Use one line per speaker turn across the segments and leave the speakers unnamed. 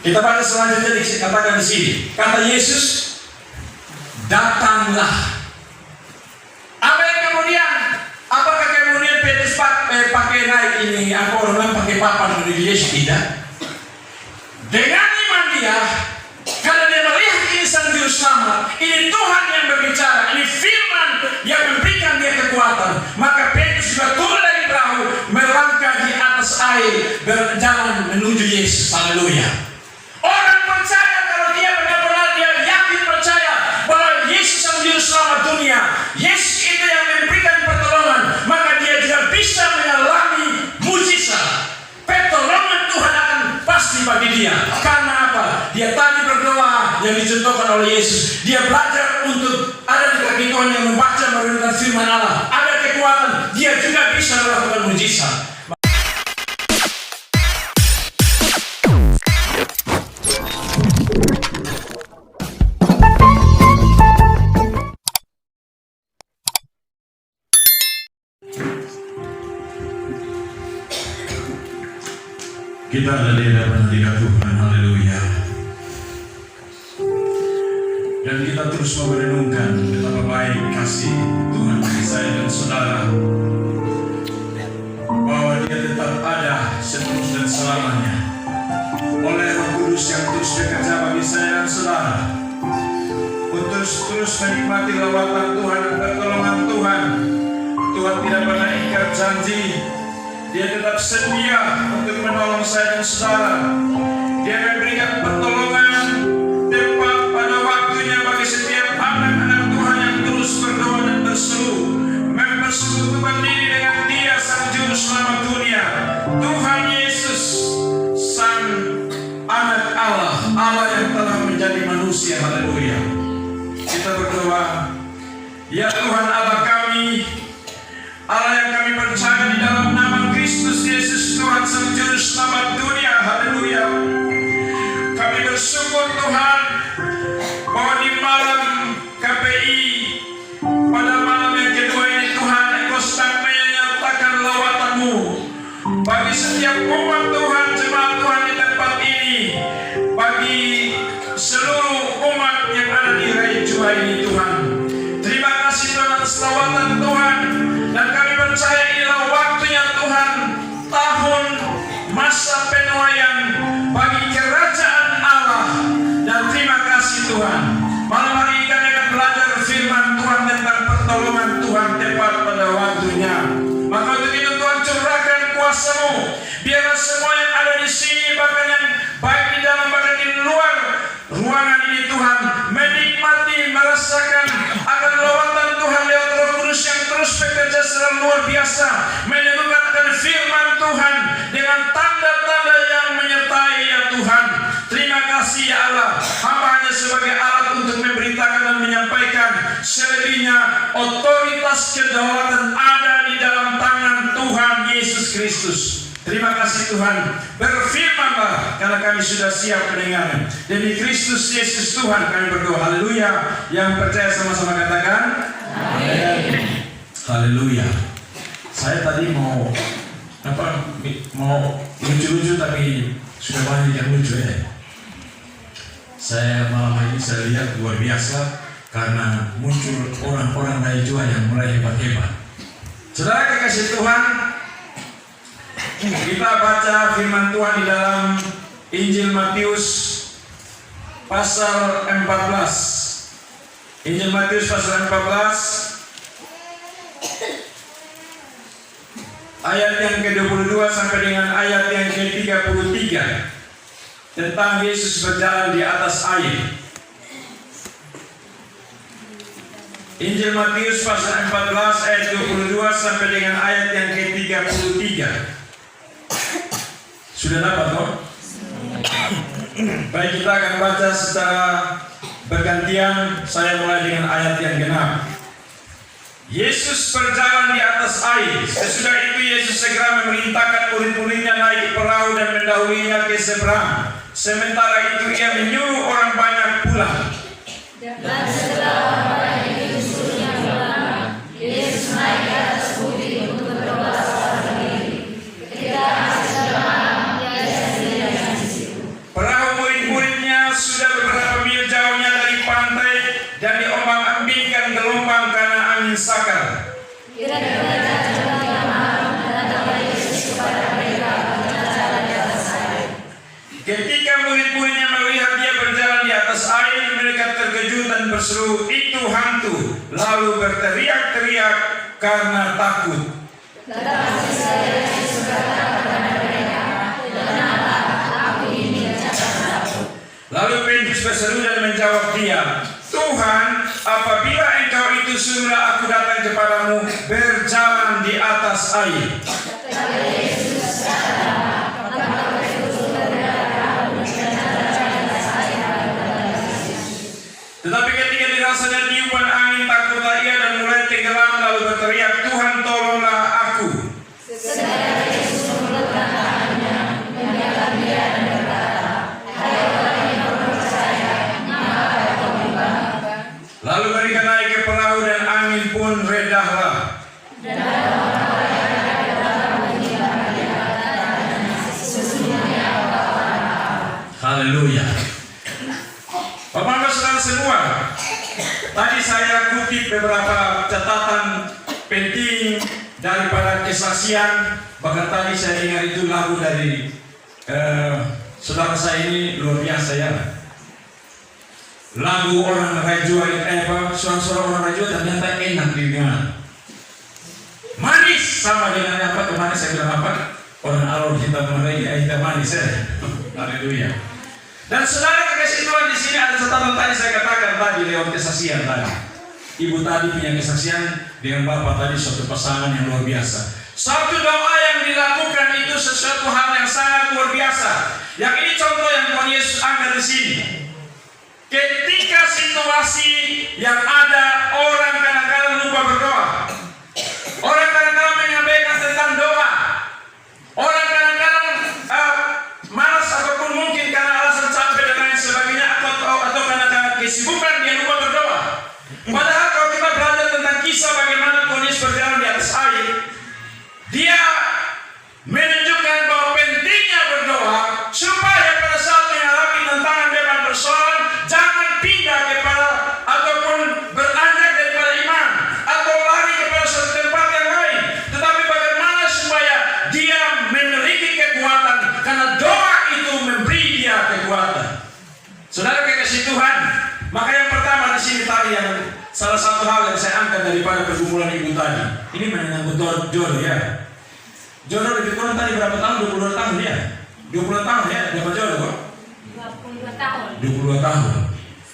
Kita baca selanjutnya dikatakan di sini. Kata Yesus, datanglah. Apa yang kemudian? Apakah kemudian Petrus pakai naik ini? Apa orang pakai papan menuju Yesus? Tidak. Dengan iman dia, karena dia melihat ini sang juru selamat, ini Tuhan yang berbicara, ini firman yang memberikan dia kekuatan, maka Petrus juga turun dari perahu, melangkah di atas air, berjalan menuju Yesus. Haleluya. Orang percaya kalau dia benar-benar dia yakin percaya bahwa Yesus sang juru selamat dunia, Yesus itu yang memberikan pertolongan, maka dia juga bisa mengalami mujizat. Pertolongan Tuhan akan pasti bagi dia. Karena apa? Dia tadi berdoa yang dicontohkan oleh Yesus. Dia belajar untuk ada di kaki Tuhan yang membaca merenungkan firman Allah. Ada kekuatan, dia juga bisa melakukan mujizat. Kita ada di hadapan hadirat Tuhan, haleluya. Dan kita terus merenungkan betapa baik kasih Tuhan bagi saya dan saudara, bahwa dia tetap ada seterus dan selamanya. Oleh Roh Kudus yang terus bekerja bagi saya dan saudara, untuk terus menikmati lawatan Tuhan dan pertolongan Tuhan. Tuhan tidak pernah ingkar janji. Dia tetap setia untuk menolong saya dan saudara. Dia memberikan pertolongan tepat pada waktunya bagi setiap anak-anak Tuhan yang terus berdoa dan berseru, mempersekutukan diri dengan Dia sang juru selamat dunia, Tuhan Yesus, sang anak Allah, Allah yang telah menjadi manusia. Haleluya. Kita berdoa, ya Tuhan Allah kami, Allah yang kami percaya di dalam nama Kristus Yesus Tuhan sang juru selamat dunia. Haleluya. Kami bersyukur Tuhan bahwa di malam KPI, pada malam yang kedua ini Tuhan, Engkau sedang menyatakan lawatan-Mu bagi setiap umat Tuhan, jemaat Tuhan di tempat ini, bagi seluruh umat yang ada di Raijua ini Tuhan. Terima kasih Tuhan atas lawatan Tuhan. Dan kami percaya inilah waktunya Tuhan, tahun masa penuaian bagi kerajaan Allah. Dan terima kasih Tuhan. Malam hari ini kami akan belajar firman Tuhan tentang pertolongan Tuhan tepat pada waktunya. Maka untuk itu Tuhan curahkan kuasa-Mu, biarlah semua yang ada di sini, bahkan yang baik di dalam bahkan di luar ruangan ini Tuhan, menikmati, merasakan akan lawatan Tuhan lewat Roh Kudus yang terus bekerja secara luar biasa, menyatakan firman Tuhan dengan tanda-tanda yang menyertai ya Tuhan. Terima kasih ya Allah. Hamba hanya sebagai alat untuk memberitakan dan menyampaikan. Selebihnya otoritas kedaulatan ada di dalam tangan Tuhan Yesus Kristus. Terima kasih Tuhan. Berfirmanlah karena kami sudah siap mendengar. Demi Kristus Yesus Tuhan kami berdoa. Haleluya. Yang percaya sama-sama katakan amin. Haleluya. Saya tadi mau lucu-lucu tapi sudah banyak yang lucu ya. Saya malam hari ini saya lihat luar biasa karena muncul orang-orang Raijua yang mulai hebat-hebat. Saudara kekasih Tuhan, kita baca firman Tuhan di dalam Injil Matius pasal 14. Injil Matius pasal 14 ayat yang ke-22 sampai dengan ayat yang ke-33 tentang Yesus berjalan di atas air. Injil Matius pasal 14 ayat 22 sampai dengan ayat yang ke-33. Sudah dapat toh? Baik, kita akan baca secara bergantian. Saya mulai dengan ayat yang genap. Yesus berjalan di atas air. Sesudah itu Yesus segera memerintahkan murid-muridnya naik ke perahu dan mendahuinya ke seberang. Sementara itu ia menyuruh orang banyak pulang.
Dan setelah orang itu disuruhnya pulang, Yesus naik ke atas bukit untuk berdoa seorang diri. Ketika sudah malam, ia sendirian di situ.
Perahu murid angin sakar. Ketika murid-muridnya melihat dia berjalan di atas air, mereka terkejut dan berseru, "Itu hantu!" Lalu berteriak-teriak karena takut. Lalu Petrus berseru dan menjawab dia, "Tuhan, apabila engkau itu, suruhlah aku datang kepadamu berjalan di atas air." Tetapi ketika dirasanya tiupan angin, takutlah ia dan mulai tenggelam, lalu berteriak, "Tuhan, tolonglah aku." Lalu mereka naik ke perahu dan angin pun redahlah. Haleluya. Bapak-bapak saudara semua, tadi saya kutip beberapa catatan penting daripada kesaksian. Bahkan tadi saya dengar itu lagu dari saudara saya ini luar biasa ya. Lagu orang Rajua, suara-suara orang Rajua ternyata enak didengar. Manis sama dengan apa kemarin saya bilang apa? Orang Alor hitam manis ya. Haleluya. Dan saudara kekasih Tuhan, di sini ada catatan tadi saya katakan tadi lewat kesaksian tadi. Ibu tadi punya kesaksian dengan bapak tadi, suatu pasangan yang luar biasa. Satu doa yang dilakukan itu sesuatu hal yang sangat luar biasa. Yang ini contoh yang Tuhan Yesus angkat di sini. Ketika situasi yang ada, orang kadang-kadang lupa berdoa. Orang kadang-kadang menyampaikan tentang doa. Orang kadang-kadang malas ataupun mungkin karena alasan capek dan lain sebagainya, atau karena kesibukan dia lupa berdoa. Padahal kalau kita belajar tentang kisah bagaimana Tuhan Yesus berjalan di atas air, dia menunjukkan bahwa pentingnya berdoa supaya pada saat menghadapi tantangan dan persoalan jangan pindah kepada ataupun beranjak daripada iman atau lari kepada suatu tempat yang lain, tetapi bagaimana supaya dia memiliki kekuatan, karena doa itu memberi dia kekuatan. Saudara kekasih Tuhan, maka yang pertama di sini tadi yang salah satu hal yang saya angkat daripada pergumulan ibu tadi, ini menyangkut jodoh ya. Jodoh lebih kurang tadi berapa tahun? 22 tahun ya? 20 tahun ya? Dapat jodoh kok?
22 tahun.
22 tahun.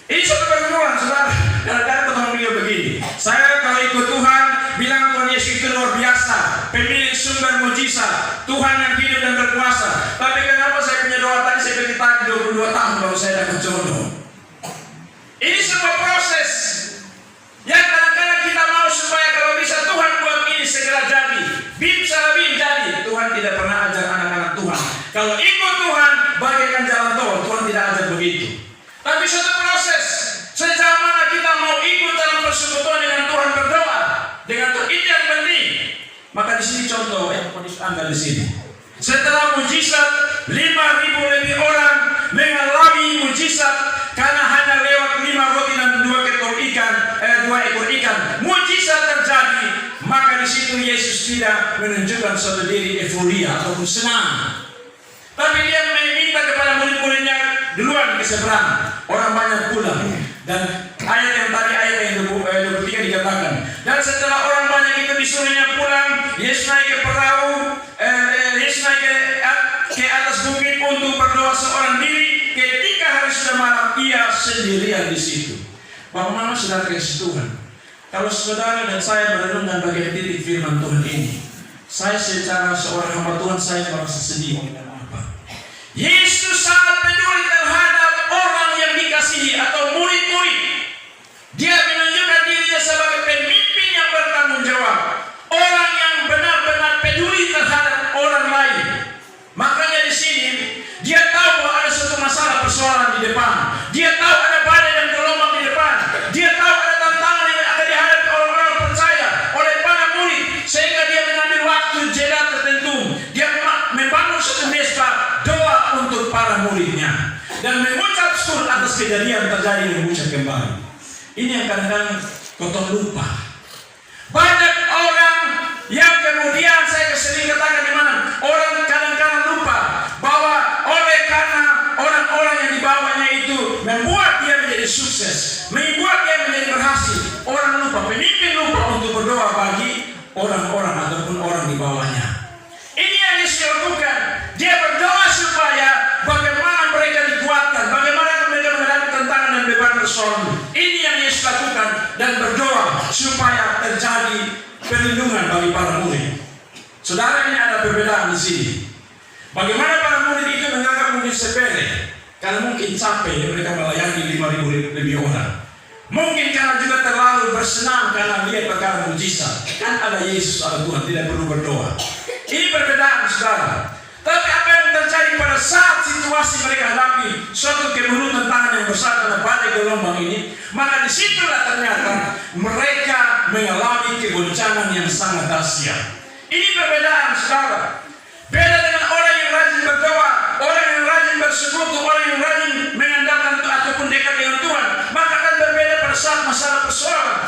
Ini suatu pergumulan, saudara. Kadang-kadang ketemu beliau begini. Saya kalau ikut Tuhan, bilang Tuhan Yesus itu luar biasa, pemilik sumber mujizat, Tuhan yang hidup dan berkuasa. Tapi kenapa saya punya doa tadi, saya pilih tadi 22 tahun baru saya dapat jodoh. Ini sebuah proses yang kadang-kadang kita mau supaya kalau bisa Tuhan buat ini segera jadi. Bim salah bim jadi. Tuhan tidak pernah ajar anak-anak Tuhan, kalau ikut Tuhan bagaikan jalan tol. Tuhan tidak ajar begitu. Tapi suatu proses. Sejauh mana kita mau ikut dalam persekutuan dengan Tuhan, berdoa dengan Tuhan, itu yang penting. Maka di sini contoh yang Yesus ambil di sini. Setelah mujizat 5.000 lebih orang mengalami mujizat karena hanya lewat 5 roti dan 2 ekor ikan. Mujizat terjadi, maka di situ Yesus tidak menunjukkan suatu diri euforia ataupun senang. Tapi dia meminta kepada murid-muridnya duluan ke seberang. Orang banyak pulang. Dan ayat yang tadi, ayat yang 23 dikatakan, dan setelah orang banyak itu disuruhnya pulang, Yesus naik ke perahu, Yesus naik ke atas bukit untuk berdoa seorang diri. Ketika hari sudah malam, ia sendirian di situ. Bagaimana saudara kasih Tuhan? Kalau saudara dan saya merenungkan bagian titik firman Tuhan ini, saya secara seorang hamba Tuhan, saya merasa sedih. Kenapa? Yesus sangat peduli terhadap orang yang dikasihi atau murid-murid. Dia menunjukkan dirinya sebagai pemimpin yang bertanggung jawab, orang yang benar-benar peduli terhadap orang lain. Makanya di sini dia tahu bahwa ada suatu masalah persoalan di depan. Dia tahu ada badai dan gelombang di depan. Dia tahu ada tantangan yang akan dihadapi orang-orang percaya oleh para murid, sehingga dia mengambil waktu jeda tertentu. Dia membangun suatu mesbah doa untuk para muridnya dan mengucap syukur atas kejadian terjadi dan mengucap kembali. Ini yang kadang-kadang kau lupa. Banyak orang yang kemudian saya sering katakan di mana orang kadang-kadang lupa bahwa oleh karena orang-orang yang dibawanya itu membuat dia menjadi sukses, membuat dia menjadi berhasil. Orang lupa, pemimpin lupa untuk berdoa bagi orang-orang ataupun orang di bawahnya. Ini yang Yesus lakukan. Dia berdoa supaya bagaimana mereka dikuatkan, bagaimana mereka menghadapi tantangan dan beban persoalan. Ini yang Yesus lakukan dan berdoa supaya terjadi perlindungan bagi para murid. Saudara, ini ada perbedaan di sini. Bagaimana para murid itu menganggap mungkin sepele, karena mungkin capek mereka melayani 5.000 lebih orang. Mungkin karena juga terlalu bersenang karena lihat perkara mujizat. Kan ada Yesus, ada Tuhan, tidak perlu berdoa. Ini perbedaan, saudara. Tapi apa yang terjadi pada saat situasi mereka hadapi suatu kemelut tantangan yang besar karena badai gelombang ini, maka disitulah ternyata mereka mengalami kegoncangan yang sangat dahsyat. Ini perbedaan, saudara. Beda dengan orang yang rajin berdoa, orang yang rajin bersekutu, orang yang rajin mengandalkan ataupun dekat dengan Tuhan, maka akan berbeda pada saat masalah persoalan.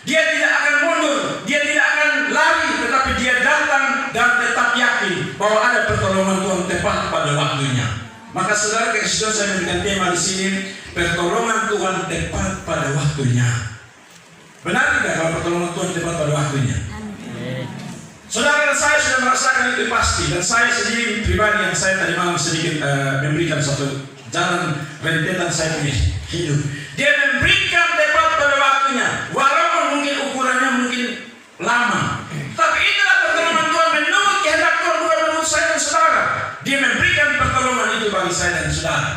Dia tidak akan mundur, dia tidak akan lari, tetapi dia datang dan tetap yakin bahwa ada pertolongan Tuhan tepat pada waktunya. Maka saudara, kasih saya memberikan tema di sini, pertolongan Tuhan tepat pada waktunya. Benar tidak kalau pertolongan Tuhan tepat pada waktunya? Saudara, saya sudah merasakan itu pasti, dan saya sendiri pribadi yang saya tadi malam sedikit memberikan satu jalan rentetan saya punya hidup. Dia memberikan tepat pada waktunya, walaupun mungkin ukurannya mungkin lama. Tapi itulah pertolongan Tuhan menurut kehendak Tuhan, bukan menurut saya dan saudara. Dia memberikan pertolongan itu bagi saya dan saudara.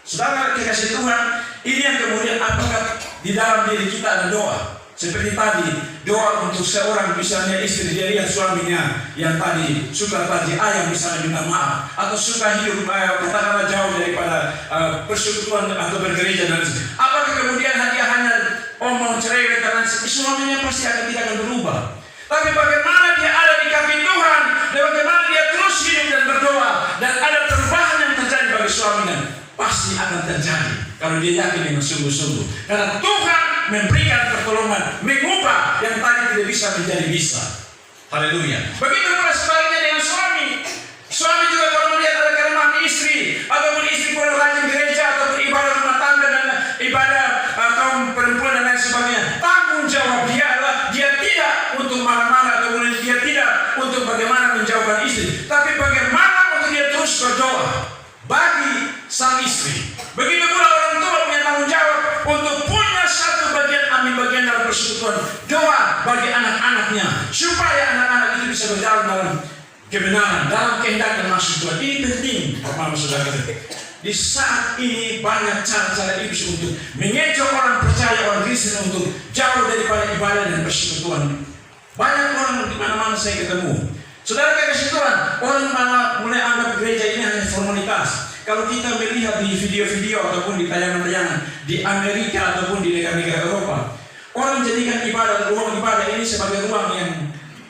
Saudara, kekasih Tuhan, ini yang kemudian apakah di dalam diri kita ada doa? Seperti tadi, doa untuk seorang misalnya istri, dia lihat suaminya yang tadi suka tadi ayam misalnya minta maaf, atau suka hidup katakanlah jauh daripada persekutuan atau bergereja dan sebagainya. Apakah kemudian dia hanya omong cerewet dan suaminya pasti tidak akan berubah. Tapi bagaimana dia ada di kaki Tuhan, dan bagaimana dia terus hidup dan berdoa, dan ada perubahan yang terjadi bagi suaminya, pasti akan terjadi kalau dia yakin dengan sungguh-sungguh. Karena Tuhan memberikan pertolongan, mengubah yang tadi tidak bisa menjadi bisa. Haleluya. Begitu pula sebaliknya dengan suami. Suami juga kalau melihat ada kelemahan istri, ataupun istri kurang rajin gereja, ataupun ibadah rumah tangga dan ibadah kaum perempuan dan lain sebagainya, tanggung jawab dia adalah dia tidak untuk marah-marah, ataupun dia tidak untuk bagaimana menjauhkan istri, tapi bagaimana untuk dia terus berdoa bagi sang istri. Begitu pula orang tua punya tanggung jawab untuk punya satu bagian, ambil bagian dalam persekutuan, doa bagi anak-anaknya supaya anak-anak itu bisa berjalan dalam kebenaran, dalam kehendak dan maksud Tuhan. Ini penting, Bapak Saudara. Di saat ini banyak cara-cara iblis untuk mengejek orang percaya, orang Kristen untuk jauh daripada ibadah dan persekutuan. Banyak orang di mana-mana saya ketemu. Saudara kasih Tuhan, orang malah mulai anggap gereja ini hanya formalitas. Kalau kita melihat di video-video ataupun di tayangan-tayangan di Amerika ataupun di negara-negara Eropa, orang jadikan ruang ibadah ini sebagai ruang yang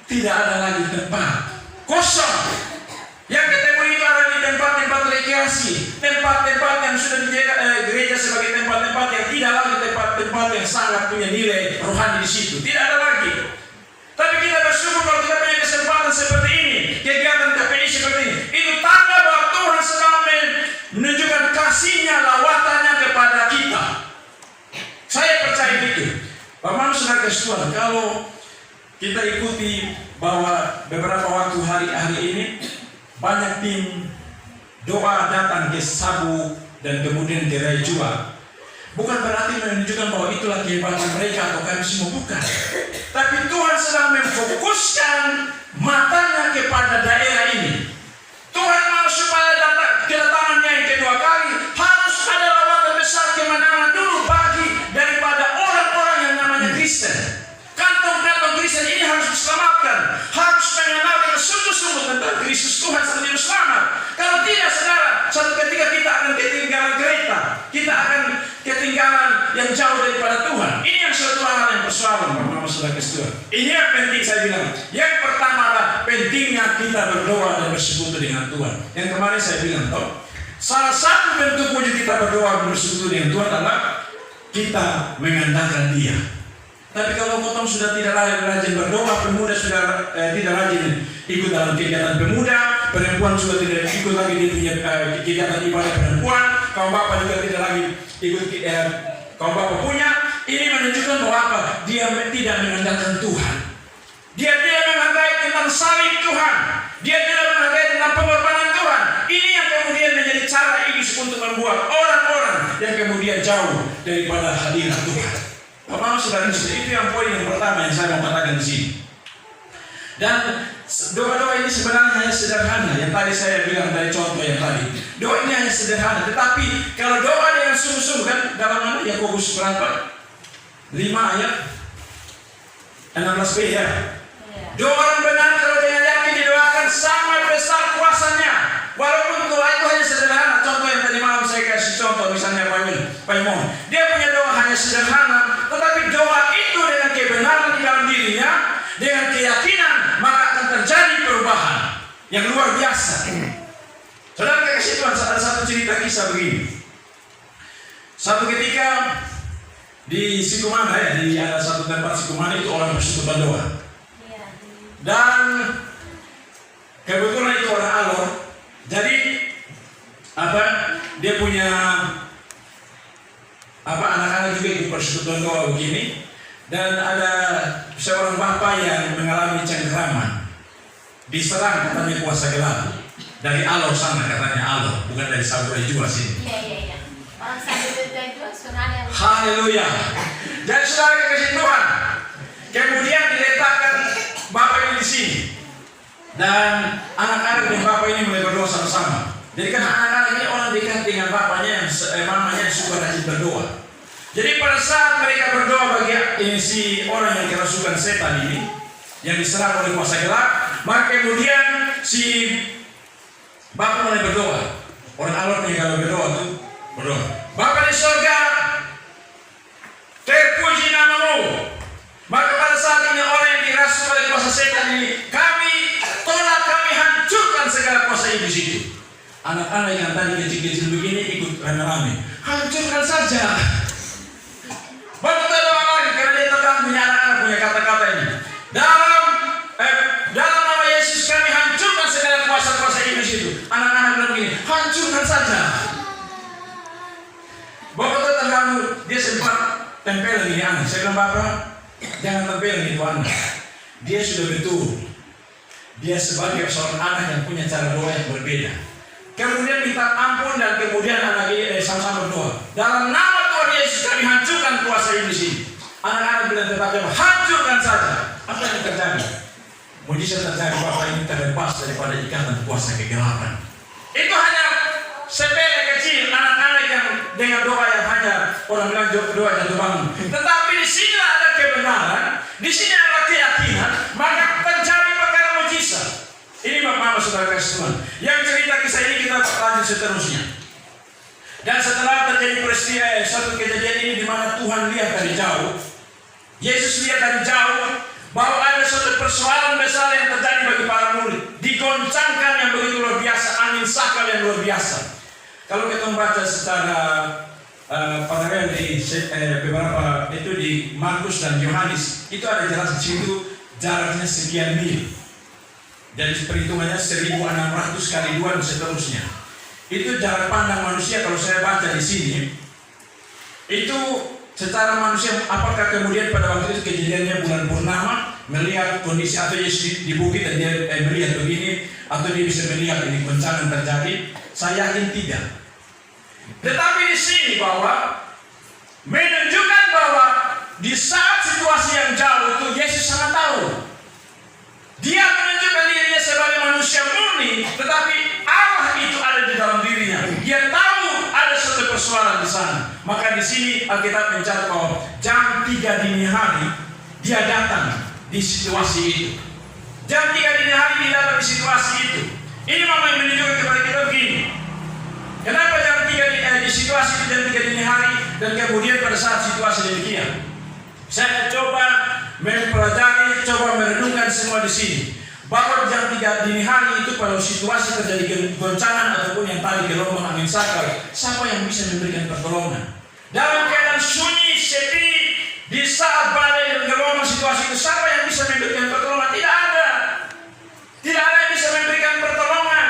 tidak ada lagi tempat, kosong. Yang ketemu itu ada di tempat-tempat rekreasi, tempat-tempat yang sudah dijaga gereja sebagai tempat-tempat yang tidak lagi tempat-tempat yang sangat punya nilai rohani di situ. Tidak ada lagi. Tapi kita bersyukur kalau kita punya kesempatan seperti ini, kegiatan KPI seperti ini. Itu tanda bahwa Tuhan sedang menunjukkan kasih-Nya, lawatannya kepada kita. Saya percaya itu. Bapak Saudara Tuhan, kalau kita ikuti bahwa beberapa waktu hari ini banyak tim doa datang ke Sabu dan kemudian ke Rajua. Bukan berarti menunjukkan bahwa itulah kehebatan mereka atau kami semua, bukan. Tapi Tuhan sedang memfokuskan matanya kepada daerah ini. Tuhan mau supaya kedatangannya yang kedua kali harus ada lawatan besar kemenangan dulu bagi daripada orang-orang yang namanya Kristen. Kantong-kantong Kristen ini harus diselamatkan, harus mengenal dengan sungguh-sungguh tentang Kristus Tuhan Sang Juru Selamat. Kalau tidak, saudara, suatu ketika kita akan ketinggalan kereta, kita akan ketinggalan yang jauh daripada Tuhan. Ini yang suatu hal yang persoalan, Bapak Saudara Tuhan. Ini yang penting saya bilang. Yang pertama adalah pentingnya kita berdoa dan bersekutu dengan Tuhan. Yang kemarin saya bilang, salah satu bentuk wujud kita berdoa dan bersekutu dengan Tuhan adalah kita mengandalkan Dia. Tapi kalau potong sudah tidak rajin berdoa, pemuda sudah tidak rajin ikut dalam kegiatan pemuda, perempuan sudah tidak ikut lagi di punya kegiatan ibadah perempuan, kaum bapak juga tidak lagi ikut kaum bapak punya. Ini menunjukkan bahwa apa? Dia tidak mengandalkan Tuhan. Dia tidak menghargai tentang salib Tuhan. Dia tidak menghargai tentang pengorbanan Tuhan. Ini yang kemudian menjadi cara iblis untuk membuat orang-orang yang kemudian jauh daripada hadirat Tuhan. Bapak saudara, itu yang poin yang pertama yang saya mau katakan di sini. Dan doa-doa ini sebenarnya hanya sederhana. Yang tadi saya bilang dari contoh yang tadi. Doa ini hanya sederhana. Tetapi kalau doa dengan sungguh-sungguh, kan dalam mana Yakobus berapa? 5 ayat 16b ya. Doa orang benar kalau dengan yakin didoakan sangat besar kuasanya. Walaupun doa itu hanya sederhana. Contoh yang tadi malam saya kasih contoh, misalnya Paimon. Dia punya doa hanya sederhana, tetapi doa itu dengan kebenaran di dalam dirinya, dengan keyakinan, maka akan terjadi perubahan yang luar biasa. Saudara kasih Tuhan, ada satu cerita kisah begini. Satu ketika di Sikumana ya, di ada satu tempat Sikumana itu orang bersyukur berdoa. Dan kebetulan itu orang Alor. Jadi dia punya anak-anak juga ikut persekutuan doa begini. Dan ada seorang bapak yang mengalami cengkeraman, diserang katanya kuasa gelap dari Alor sana, katanya Alor, bukan dari Saburi juga sini.
Iya. Orang Saburi itu sebenarnya.
Haleluya. Dan saudara kasih Tuhan, kemudian diletakkan bapak ini di sini. Dan anak-anak dan bapak ini mulai berdoa sama-sama. Jadi kan anak-anak ini orang dekat dengan bapaknya, mamanya yang suka rajin berdoa. Jadi pada saat mereka berdoa bagi si orang yang kerasukan setan ini, yang diserang oleh kuasa gelap, maka kemudian si bapak mulai berdoa. Orang Alor nih kalau berdoa tuh berdoa. Bapa di surga, terpuji namamu. Maka pada saat ini orang yang dirasukan oleh kuasa setan ini, kami tolak, kami hancurkan segala kuasa iblis itu. Anak-anak yang tadi kecil-kecil begini ikut rame-rame, hancurkan saja. Bapak doa lagi karena dia tetap punya anak-anak punya kata-kata ini. Dalam nama Yesus kami hancurkan segala kuasa-kuasa iblis itu. Anak-anak bilang begini, hancurkan saja. Bapak terganggu, dia sempat tempelin ini anak. Saya bilang, Bapak, jangan tempelin itu anak. Dia sudah betul. Dia sebagai seorang anak yang punya cara doa yang berbeda. Kemudian minta ampun dan kemudian anak ini sama-sama berdoa. Dalam nama Tuhan Yesus kami hancurkan kuasa iblis ini. Anak-anak bilang tetap hancurkan saja. Apa yang terjadi? Mujizat terjadi, Bapak ini terbebas daripada ikatan kuasa kegelapan. Itu hanya sepele kecil, anak-anak yang dengan doa yang hanya orang bilang doa jatuh bangun. Tetapi di sini ada kebenaran, di sini ada keyakinan, maka terjadi perkara mujizat. Ini Bapak saudara kasih Tuhan. Yang cerita kisah ini kita lanjut seterusnya. Dan setelah terjadi peristiwa satu kejadian ini di mana Tuhan lihat dari jauh, Yesus lihat dari jauh bahwa ada suatu persoalan besar yang terjadi bagi para murid, digoncangkan yang begitu luar biasa, angin sakal yang luar biasa. Kalau kita membaca secara paralel di beberapa itu di Markus dan Yohanes, itu ada jelas di situ jaraknya sekian mil. Jadi perhitungannya 1600 kali 2 dan seterusnya. Itu jarak pandang manusia. Kalau saya baca di sini, itu secara manusia, apakah kemudian pada waktu itu kejadiannya bulan purnama, melihat kondisi atau Yesus di bukit dan dia melihat begini, atau dia bisa melihat ini goncangan terjadi? Saya yakin tidak. Tetapi di sini bahwa menunjukkan bahwa di saat situasi yang jauh itu Yesus sangat tahu. Dia menunjukkan dirinya sebagai manusia murni, tetapi Allah itu ada di dalam dirinya. Dia tahu ada suatu persoalan di sana. Maka di sini Alkitab mencatat bahwa jam 3 dini hari dia datang di situasi itu. Jam 3 dini hari dia datang di situasi itu. Ini memang yang menunjukkan kepada kita begini. Kenapa jam 3 di situasi itu jam 3 dini hari dan kemudian pada saat situasi demikian? Saya coba mempelajari, coba merenungkan semua di sini. Bahwa jam 3 dini hari itu kalau situasi terjadi goncangan ataupun yang tadi gelombang angin sakal, siapa yang bisa memberikan pertolongan? Dalam keadaan sunyi, sepi, di saat badai dan itu siapa yang bisa memberikan pertolongan? Tidak ada. Tidak ada yang bisa memberikan pertolongan.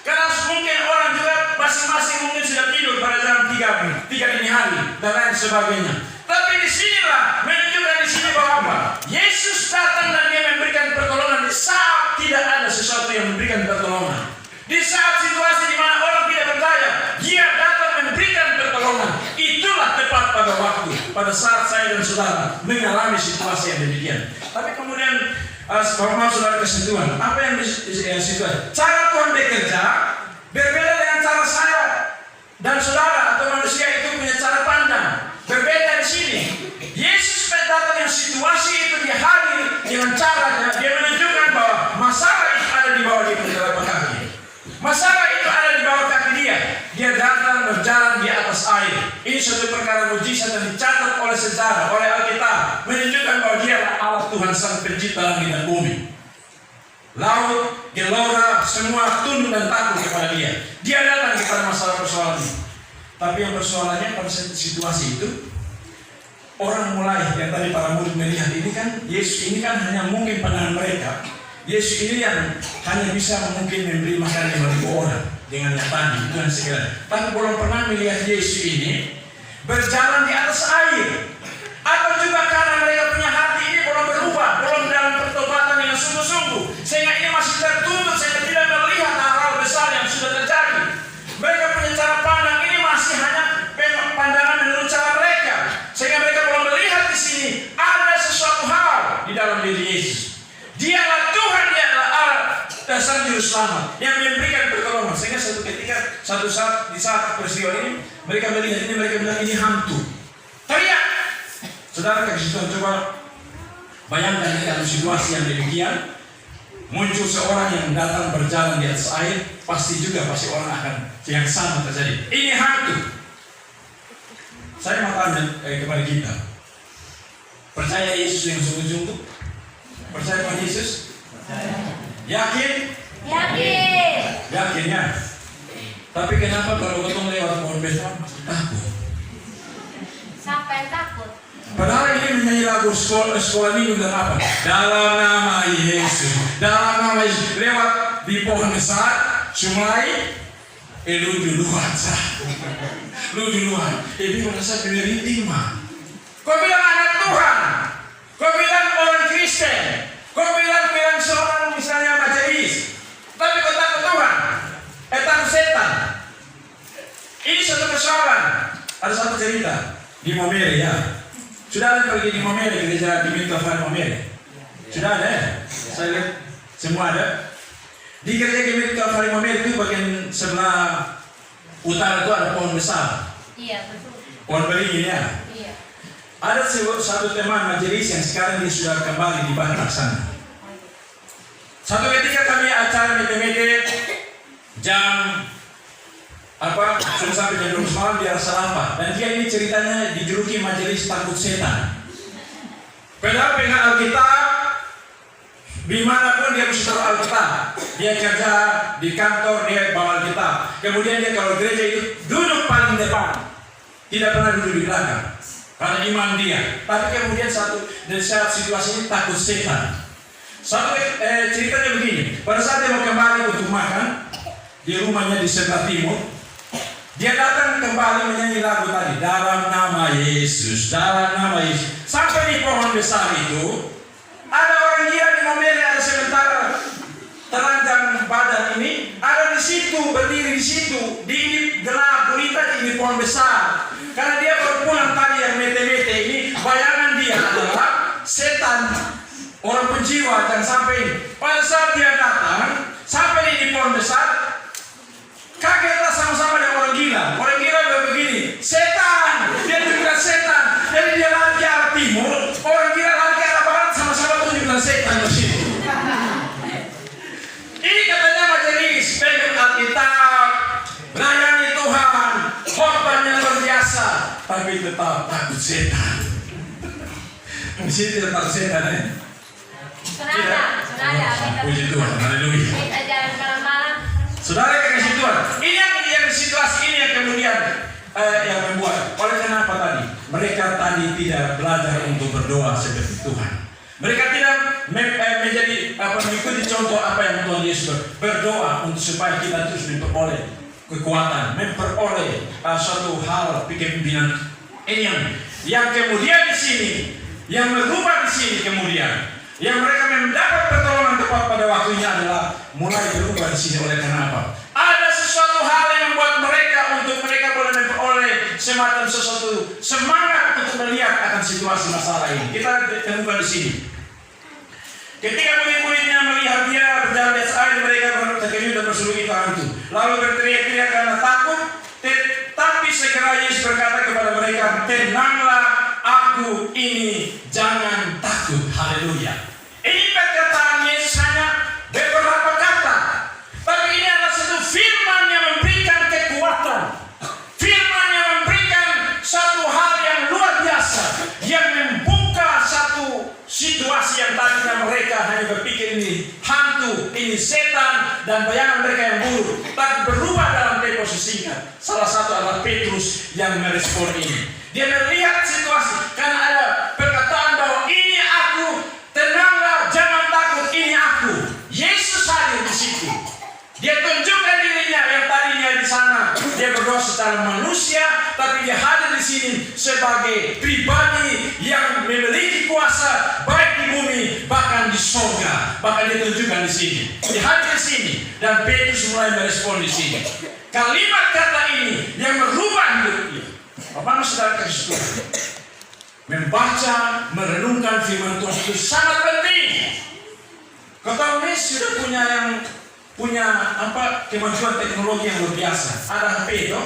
Karena mungkin orang juga masing-masing mungkin sudah tidur pada jam 3 dini hari dan lain sebagainya. Tapi disinilah menunjukkan di sini bahwa apa? Yesus datang dan dia memberikan pertolongan di saat tidak ada sesuatu yang memberikan pertolongan. Di saat situasi di mana orang tidak berdaya, dia datang memberikan pertolongan. Itulah tepat pada waktu, pada saat saya dan saudara mengalami situasi yang demikian. Tapi kemudian Bapak saudara kesentuhan, apa yang situasi? Cara Tuhan bekerja berbeda dengan cara saya dan saudara atau manusia itu punya cara pandang. Berbeda di sini. Yesus datang yang situasi itu dia hadir dengan caranya dia menunjukkan bahwa masalah itu ada di bawah dia punya telapak kaki. Masalah itu ada di bawah kaki dia. Dia datang berjalan di atas air. Ini suatu perkara mujizat yang dicatat oleh sejarah, oleh Alkitab, menunjukkan bahwa dia adalah Allah Tuhan Sang Pencipta langit dan bumi. Laut, gelora, semua tunduk dan takut kepada dia. Dia datang kepada masalah persoalan ini. Tapi yang persoalannya pada situasi itu, orang mulai yang tadi para murid melihat ini kan, Yesus ini kan hanya mungkin pandangan mereka. Yesus ini yang hanya bisa mungkin memberi makan 5.000 orang dengan yang tadi itu yang segala. Tapi belum pernah melihat Yesus ini berjalan di atas air. Atau juga karena mereka punya hati ini belum berubah, belum dalam pertobatan yang sungguh-sungguh, sehingga ini masih tertutup, sehingga tidak melihat hal-hal besar yang sudah terjadi. Mereka punya cara pandang ini masih hanya pandangan menurut cara mereka, sehingga mereka belum melihat di sini ada sesuatu hal di dalam diri Yesus. Dialah Tuhan, dia adalah Allah dasar juru selamat yang memberikan pertolongan. Sehingga satu saat di saat peristiwa ini mereka melihat ini, mereka bilang ini hantu. Teriak. Saudara kasih Tuhan, coba bayangkan dalam situasi yang demikian muncul seorang yang datang berjalan di atas air, pasti orang akan yang sama terjadi. Ini hantu. Saya mau tanya kepada kita, percaya Yesus yang sungguh-sungguh? Percaya pada Yesus? Yakin?
Yakin.
Yakin ya. Tapi kenapa kalau ketemu lewat pohon besar takut?
Siapa yang takut?
Padahal ini menyanyi lagu sekolah minggu dan apa? Dalam nama Yesus, dalam nama Yesus. Lewat di pohon besar, mulai lu duluan sah. Lu duluan. Ini merasa penerimaan mah. Kau bilang anak Tuhan. Kau bilang orang Kristen, kau bilang seorang misalnya majelis, tapi kau takut Tuhan, takut setan. Ini satu persoalan. Ada satu cerita di Momere ya. Sudah ada pergi di Momere, gereja di Mitofan Momere. Sudah ada ya? Saya lihat semua ada. Di gereja di Mitofan Momere itu bagian sebelah utara itu ada pohon besar.
Iya betul.
Pohon beringin ya. Ada satu teman majelis yang sekarang dia sudah kembali di Batak sana. Satu ketika kami acara mete-mete jam sudah sampai jam 12 malam dia rasa lapar. Dan dia ini ceritanya dijuluki majelis takut setan. Padahal pegang Alkitab, dimanapun dia mesti taruh Alkitab. Dia kerja di kantor dia bawa Alkitab. Kemudian dia kalau gereja itu duduk paling depan, tidak pernah duduk di belakang. Karena iman dia. Tapi kemudian dari saat situasi ini takut setan. Ceritanya begini. Pada saat dia mau kembali untuk makan di rumahnya di sebelah timur, dia datang kembali menyanyi lagu tadi. Dalam nama Yesus, dalam nama Yesus. Sampai di pohon besar itu ada orang gila di Momere, ada sementara telanjang badan ini ada di situ, berdiri di situ, di gelap gulita di pohon besar. Karena dia baru pulang tadi yang mete-mete ini, bayangan dia adalah setan, orang penjiwa. Dan sampai pada saat dia datang sampai di pohon besar, kagetlah sama-sama dengan orang gila. Orang gila begini, setan, dia juga setan. Jadi dia lari ke arah timur, orang gila lari ke arah barat, sama-sama tunjukkan setan di sini. Ini katanya majelis, pegang Alkitab, layani Tuhan, khotbahnya luar biasa, tapi tetap takut setan. Di sini tidak takut setan ya?
Saudara,
puji Tuhan, haleluya.
kita jalan malam-malam.
Saudara kasih Tuhan, ini yang situasi ini yang kemudian yang membuat. Oleh kenapa tadi? Mereka tadi tidak belajar untuk berdoa seperti Tuhan. Mereka tidak mengikuti contoh apa yang Tuhan Yesus berdoa untuk supaya kita terus memperoleh kekuatan, memperoleh suatu hal kepemimpinan. Ini yang kemudian di sini, yang merubah di sini kemudian, yang mereka mendapat pertolongan tepat pada waktunya adalah mulai berubah di sini. Oleh karena apa? Ada sesuatu hal yang membuat mereka boleh memperoleh semacam sesuatu semangat untuk melihat akan situasi masalah ini. Kita temukan di sini. Ketika murid-muridnya melihat dia berjalan di atas air, mereka terkejut dan berseru itu hantu. Lalu berteriak-teriak karena takut. Tetapi segera Yesus berkata kepada mereka, tenanglah, aku ini, jangan takut. Haleluya. Ini perkataan Yesus hanya beberapa kata, tapi ini adalah satu firman yang memberikan kekuatan, firman yang memberikan satu hal yang luar biasa, yang membuka satu situasi yang tadinya mereka hanya berpikir ini hantu, ini setan, dan bayangan mereka yang buruk, tapi berubah dalam tempo singkat. Salah satu adalah Petrus yang merespon ini. Dia melihat situasi karena ada perkataan bahwa ini aku, tenanglah, jangan takut, ini aku. Yesus hadir di situ. Dia tunjukkan dirinya yang tadinya di sana dia berdoa secara manusia, tapi dia hadir di sini sebagai pribadi yang memiliki kuasa baik di bumi bahkan di surga. Bahkan dia tunjukkan di sini. Dia hadir di sini dan Petrus mulai merespon di sini. Kalimat kata ini yang merubah hidup dia. Bapak saudara kasih Tuhan, membaca, merenungkan firman Tuhan itu sangat penting. Kau Messi sudah punya kemajuan teknologi yang luar biasa. Ada HP itu,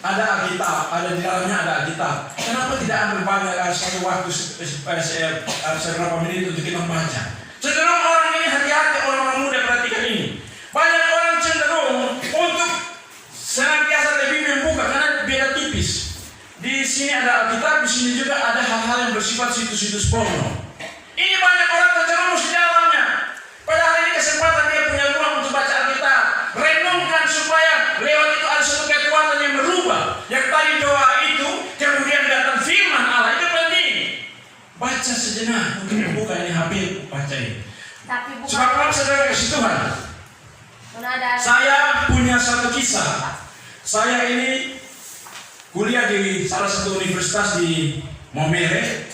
ada Alkitab, ada di dalamnya ada Alkitab. Kenapa tidak ambil banyak satu waktu beberapa menit untuk kita membaca? Cenderung orang ini hati-hati, orang muda perhatikan ini. Banyak orang cenderung untuk senantiasa lebih membuka karena beda tipis. Di sini ada Alkitab, di sini juga ada hal-hal yang bersifat situs-situs porno. Ini banyak orang terjerumus di dalamnya. Padahal ini kesempatan dia punya ruang untuk baca Alkitab. Renungkan supaya lewat itu ada satu kekuatan yang merubah. Yang tadi doa itu, kemudian datang firman Allah. Itu penting. Baca sejenak untuk membuka ini HP, baca ini. Sebab kalau saudara kasih Tuhan, saya punya satu kisah. Saya ini kuliah di salah satu universitas di Momere.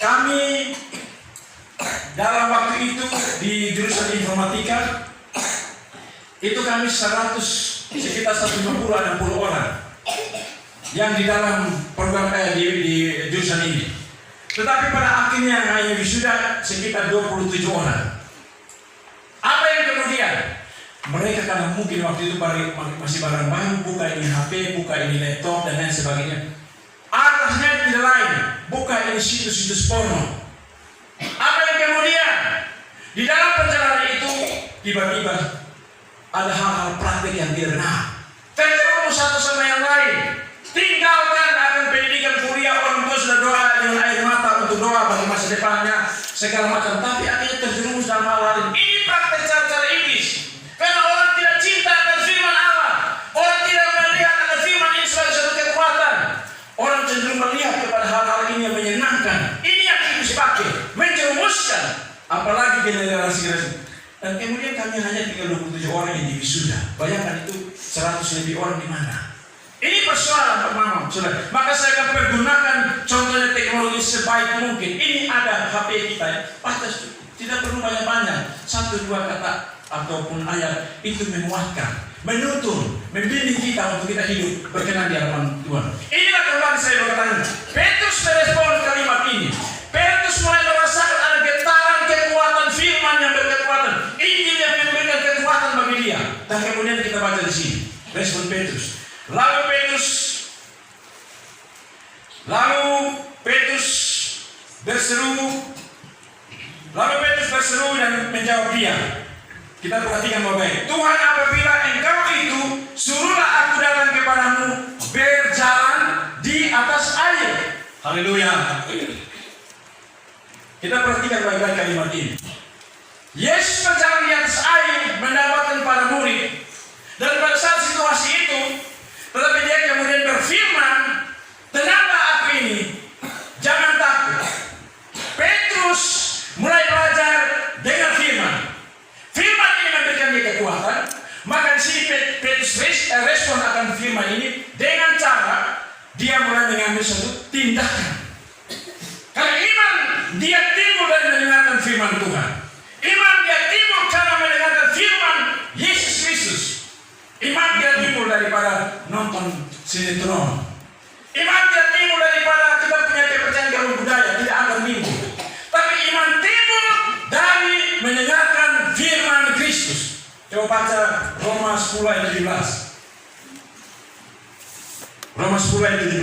Kami dalam waktu itu di jurusan informatika itu kami sekitar 150 orang yang di dalam program di jurusan ini. Tetapi pada akhirnya hanya wisuda sekitar 27 orang. Apa yang kemudian? Mereka karena mungkin waktu itu masih barang baru, buka ini HP, buka ini laptop dan lain sebagainya. Arahnya tidak lain, buka ini situs-situs porno. Apa yang kemudian? Di dalam perjalanan itu tiba-tiba ada hal-hal praktik yang tidak benar. Terjerumus satu sama yang lain. Tinggalkan akan pendidikan kuliah, orang tua sudah doa dengan air mata untuk doa bagi masa depannya segala macam, tapi akhirnya terjerumus dalam hal-hal ini. Ini praktik cara-cara iblis. Karena orang tidak cinta akan firman Allah. Orang tidak melihat akan firman ini sebagai satu kekuatan. Orang cenderung melihat kepada hal-hal ini yang menyenangkan. Ini yang iblis pakai, menjerumuskan. Apalagi generasi-generasi. Dan kemudian kami hanya tinggal 27 orang yang di wisuda. Bayangkan itu 100 lebih orang di mana? Ini persoalan pertama, saudara. Maka saya akan pergunakan contohnya teknologi sebaik mungkin. Ini ada HP kita, batas tidak perlu banyak-banyak. 1-2 kata ataupun ayat itu memuatkan, menuntun, membimbing kita untuk kita hidup berkenan di hadapan Tuhan. Inilah kembali saya berkata, Petrus merespon kalimat ini. Petrus mulai merasakan ada getaran kekuatan firman yang berkekuatan. Injil yang memberikan kekuatan bagi dia. Dan kemudian kita baca di sini, respon Petrus. Lalu Petrus berseru dan menjawab dia. Kita perhatikan baik-baik. Tuhan, apabila engkau itu, suruhlah aku datang kepadamu berjalan di atas air. Haleluya. Kita perhatikan baik-baik kalimat ini. Yesus berjalan di atas air mendapatkan para murid. Dan pada saat situasi itu, tetapi dia kemudian berfirman, tenanglah aku ini, jangan takut. Petrus dia mulai mengambil suatu tindakan. Karena iman dia timbul dari mendengarkan firman Tuhan. Iman dia timbul karena mendengarkan firman Yesus Kristus. Iman dia timbul daripada nonton sinetron. Iman dia timbul daripada kita punya kepercayaan kalau budaya tidak akan timbul. Tapi iman timbul dari mendengarkan firman Kristus. Coba baca Roma 10 ayat 17. Roma 10 ayat 17.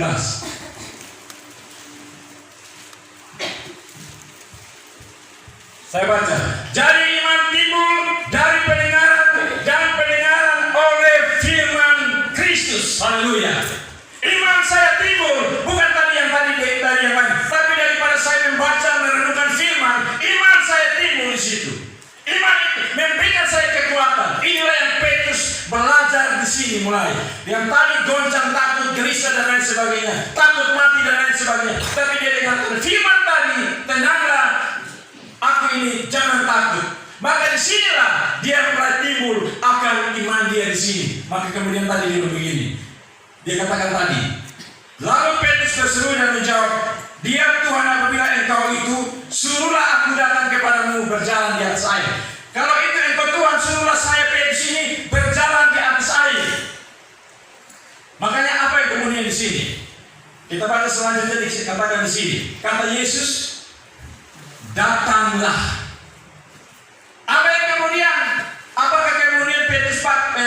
Saya baca. Jadi iman timbul dari pendengaran dan pendengaran oleh firman Kristus. Haleluya. Iman saya timbul bukan dari yang lain, tapi daripada saya membaca merenungkan firman, iman saya timbul di situ. Iman memberikan saya kekuatan. Inilah yang Petrus belajar di sini mulai. Yang tadi goncang, takut, gelisah dan lain sebagainya, takut mati dan lain sebagainya. Tapi dia dengarkan firman tadi, tenanglah, aku ini, jangan takut. Maka disinilah dia mulai timbul akan iman dia di sini. Maka kemudian tadi dia begini. Dia katakan tadi, lalu Petrus berseru dan menjawab, diam Tuhan, apabila engkau itu, suruhlah aku datang kepadamu berjalan di atas air. Kalau itu engkau Tuhan, suruhlah saya Petrus ini berjalan di atas air. Makanya apa yang kemudian di sini? Kita baca selanjutnya dikatakan di sini. Kata Yesus, datanglah. Apa yang kemudian? Apakah kemudian Petrus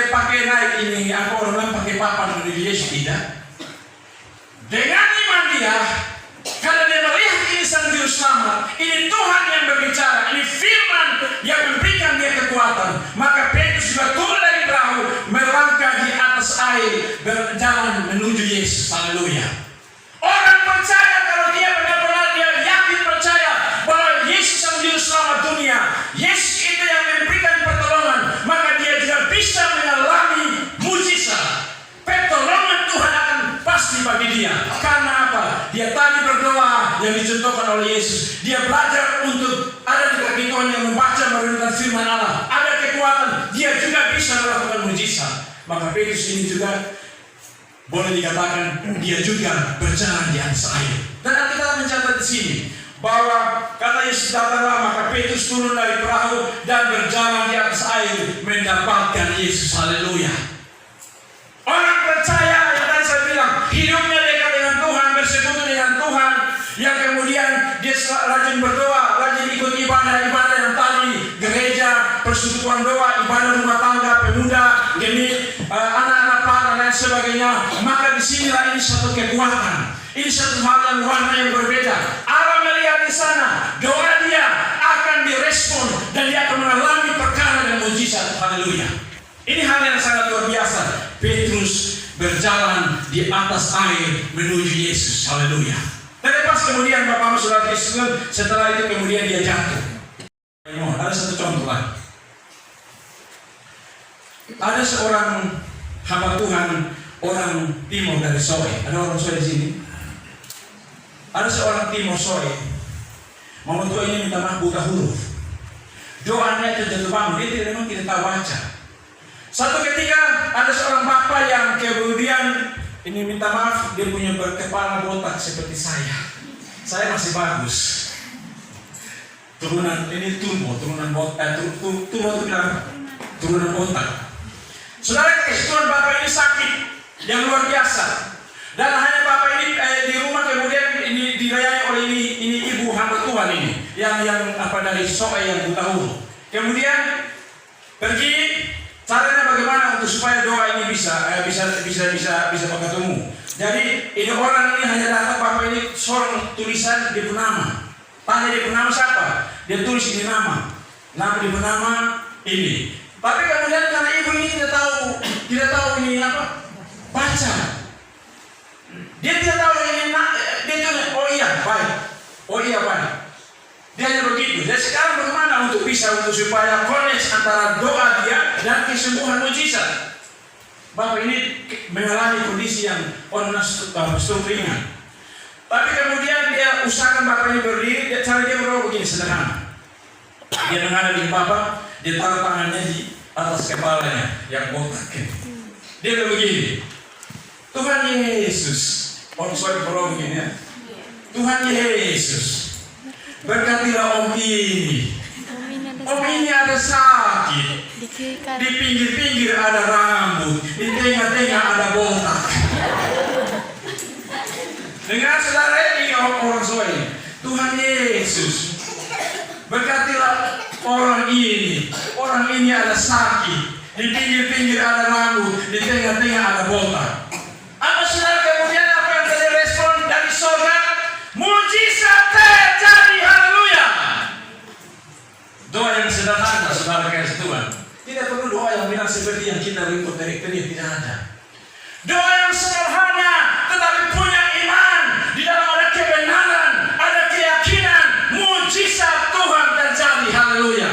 pakai naik ini? Apa orang bilang pakai papan menuju Yesus? Tidak. Dengan iman dia, karena dia melihat ini sang juru selamat, ini Tuhan yang berbicara, ini firman yang memberikan dia kekuatan, maka Petrus juga turun dari perahu, melangkah di atas air, berjalan menuju Yesus. Haleluya. Orang percaya kalau dia benar-benar dia yakin percaya bahwa Yesus sang juru selamat dunia, Yesus itu yang memberikan pertolongan, maka dia juga bisa mengalami mujizat. Pertolongan Tuhan akan pasti bagi dia. Karena apa? Dia tadi berdoa yang dicontohkan oleh Yesus. Dia belajar untuk ada di kaki Tuhan yang membaca merenungkan firman Allah. Ada kekuatan. Dia juga bisa melakukan mujizat. Maka Petrus ini juga boleh dikatakan dia juga berjalan di atas air. Dan kita mencatat di sini bahwa kata Yesus datanglah, maka Petrus turun dari perahu dan berjalan di atas air mendapatkan Yesus. Haleluya. Orang percaya yang tadi saya bilang hidupnya dekat dengan Tuhan, bersekutu dengan Tuhan, yang kemudian dia rajin berdoa, rajin ikut ibadah-ibadah yang tadi, gereja, persekutuan doa, ibadah rumah tangga, pemuda, gemit, anak-anak para dan lain sebagainya. Maka disinilah ini satu kekuatan, ini satu hal yang warna yang berbeda. Allah melihat di sana, doa dia akan direspon dan dia akan mengalami perkara dan mujizat. Haleluya. Ini hal yang sangat luar biasa. Petrus berjalan di atas air menuju Yesus. Haleluya. Dan pas kemudian Bapak Saudara Yesus, setelah itu kemudian dia jatuh. Ada satu contoh lagi. Ada seorang hamba Tuhan, orang Timur dari Soe. Ada orang Soe di sini. Ada seorang Timur Soe. Mama tua ini minta maaf buta huruf. Doanya itu jatuh bangun. Dia memang tidak tahu baca. Satu ketika ada seorang bapak yang kemudian ini minta maaf, dia punya berkepala botak seperti saya. Saya masih bagus. Turunan ini turunan botak, turunan botak. Saudara, kesetuan bapak ini sakit yang luar biasa. Dan hanya bapak ini di rumah kemudian ini dirayai oleh ini ibu hamba Tuhan ini yang dari Soe yang buta huruf. Kemudian pergi. Caranya bagaimana untuk supaya doa ini bisa ketemu. Jadi ini orang ini hanya datang, bapak ini seorang tulisan dia nama. Tanya dia nama siapa? Dia tulis ini nama dia nama ini. Tapi kemudian karena ibu ini tidak tahu ini apa baca. Dia tidak tahu ini dia tulis oh iya baik. Dia hanya begitu. Dan sekarang bagaimana untuk supaya connect antara doa dia dan kesembuhan mujizat. Bapak ini mengalami kondisi yang stroke ringan. Tapi kemudian dia usahakan bapak ini berdiri. Cara dia berdoa begini sederhana. Dia menghadap di bapak, dia taruh tangannya di atas kepalanya yang botak. Dia begini, Tuhan Yesus, Sorry prologin ya. Tuhan Yesus, berkatilah om ini. Om ini ada sakit. Di pinggir-pinggir ada rambut, di tengah-tengah ada botak. Dengan saudara ini orang soalnya, Tuhan Yesus, berkatilah orang ini. Orang ini ada sakit, di pinggir-pinggir ada rambut, di tengah-tengah ada botak. Apa saudara kemudian apa yang terjadi respon dari surga? Mujizat terjadi, haleluya. Doa yang sederhana, saudara kasih Tuhan. Tidak perlu doa yang bilang seperti yang kita ikut dari tidak ada. Doa yang sederhana, tetapi punya iman. Di dalam ada kebenaran, ada keyakinan, mujizat Tuhan terjadi, haleluya.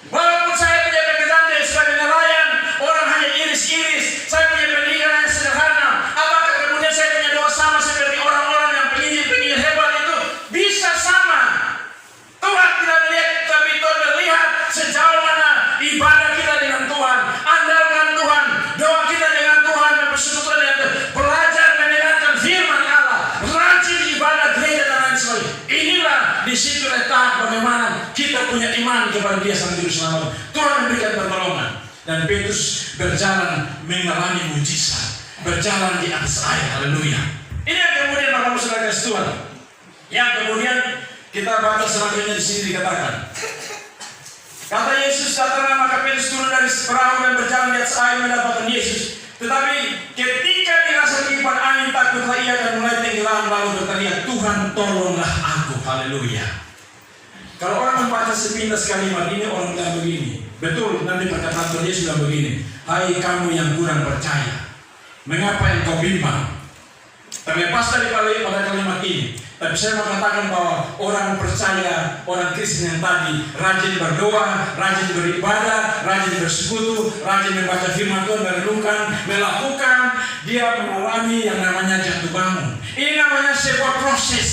Walaupun saya punya pekerjaan sebagai nelayan, orang hanya iris-iris. Saya punya pendidikan yang sederhana. Apakah kemudian saya punya doa sama seperti orang-orang yang penyihir hebat itu? Bisa sama. Tuhan tidak melihat, tapi Tuhan melihat sejauh mana ibadah kita dengan Tuhan, andalkan Tuhan, doa kita dengan Tuhan, dan bersyukur dengan Tuhan, belajar mendengarkan firman Allah, rajin ibadah gereja dan lain sebagainya. Inilah di situ letak bagaimana kita punya iman kepada Dia Sang Juru Selamat. Tuhan memberikan pertolongan, dan Petrus berjalan mengalami mujizat, berjalan di atas air, haleluya. Ini yang kemudian Bapak Ibu Saudara kasih Tuhan, yang kemudian kita baca selanjutnya di sini dikatakan. Kata Yesus, datanglah maka Petrus turun dari perahu dan berjalan di atas air mendapatkan Yesus. Tetapi ketika dirasa tiupan angin, takutlah ia dan mulai tenggelam, lalu berteriak, Tuhan tolonglah aku, haleluya. Kalau orang membaca sepintas kalimat ini, orang bilang begini, betul, nanti perkataan Tuhan Yesus bilang begini, hai kamu yang kurang percaya, mengapa engkau bimbang? Terlepas daripada kalimat ini, tapi saya mau katakan bahwa orang percaya, orang Kristen yang tadi rajin berdoa, rajin beribadah, rajin bersekutu, rajin membaca firman Tuhan, merenungkan, melakukan, dia mengalami yang namanya jatuh bangun. Ini namanya sebuah proses.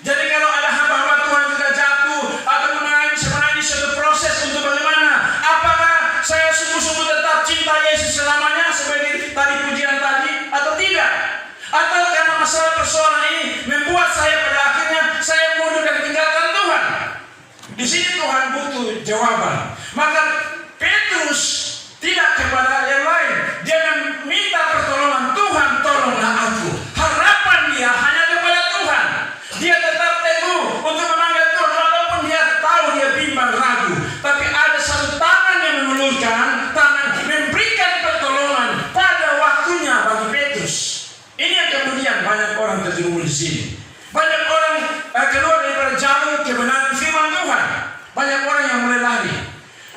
Jadi kalau ada hamba-hamba Tuhan juga jatuh atau mengalami sebenarnya suatu proses untuk bagaimana? Apakah saya sungguh-sungguh tetap cinta Yesus selamanya seperti tadi pujian tadi atau tidak? Atau karena masalah persoalan ini membuat saya pada akhirnya saya mundur dan tinggalkan Tuhan? Di sini Tuhan butuh jawaban. Maka Petrus tidak kepada yang lain, dia meminta pertolongan, Tuhan tolonglah aku. Harapan dia hanya kepada Tuhan. Dia tetap teguh untuk memanggil Tuhan walaupun dia tahu dia bimbang ragu. Tapi ada satu tangan yang mengulurkan, tangan memberikan pertolongan pada waktunya bagi Petrus. Ini yang kemudian banyak orang terjerumus di sini. Banyak orang keluar daripada jalur kebenaran firman Tuhan. Banyak orang yang mulai lari.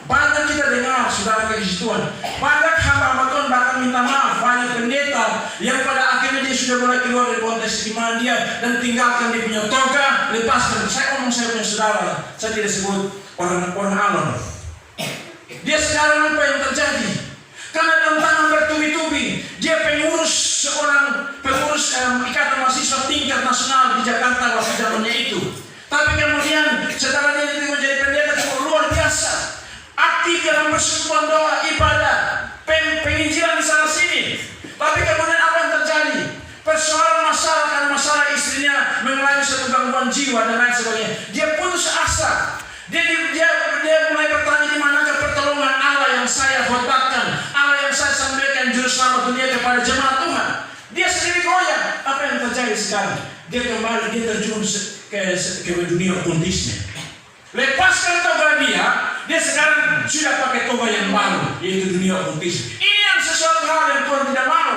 Banyak kita dengar saudara kasih Tuhan, banyak hamba-hamba Tuhan bahkan minta maaf. Banyak pendeta yang pada akhirnya dia sudah mulai keluar dari konteks iman dia dan tinggalkan dia punya toga, lepaskan. Saya punya saudara, saya tidak sebut orang alon. Dia sekarang apa yang terjadi? Karena tantangan bertubi-tubi, dia seorang pengurus ikatan mahasiswa tingkat nasional di Jakarta waktu zamannya itu. Tapi kemudian setelah dia menjadi pendeta cukup luar biasa, aktif dalam persekutuan, doa, ibadah, penginjilan di sana sini. Tapi kemudian apa yang terjadi? Persoalan masalah karena masalah istrinya mengalami suatu gangguan jiwa dan lain sebagainya. Dia putus asa. Dia mulai bertanya di manakah pertolongan Allah yang saya khotbahkan, Allah yang saya sampaikan juru selamat dunia kepada jemaat Tuhan. Dia sendiri goyah. Apa yang terjadi sekarang? Dia kembali, dia terjun ke dunia okultisme. Lepaskan toga dia sekarang sudah pakai toga yang baru, yaitu dunia okultisme. Ini yang sesuatu hal yang Tuhan tidak mau.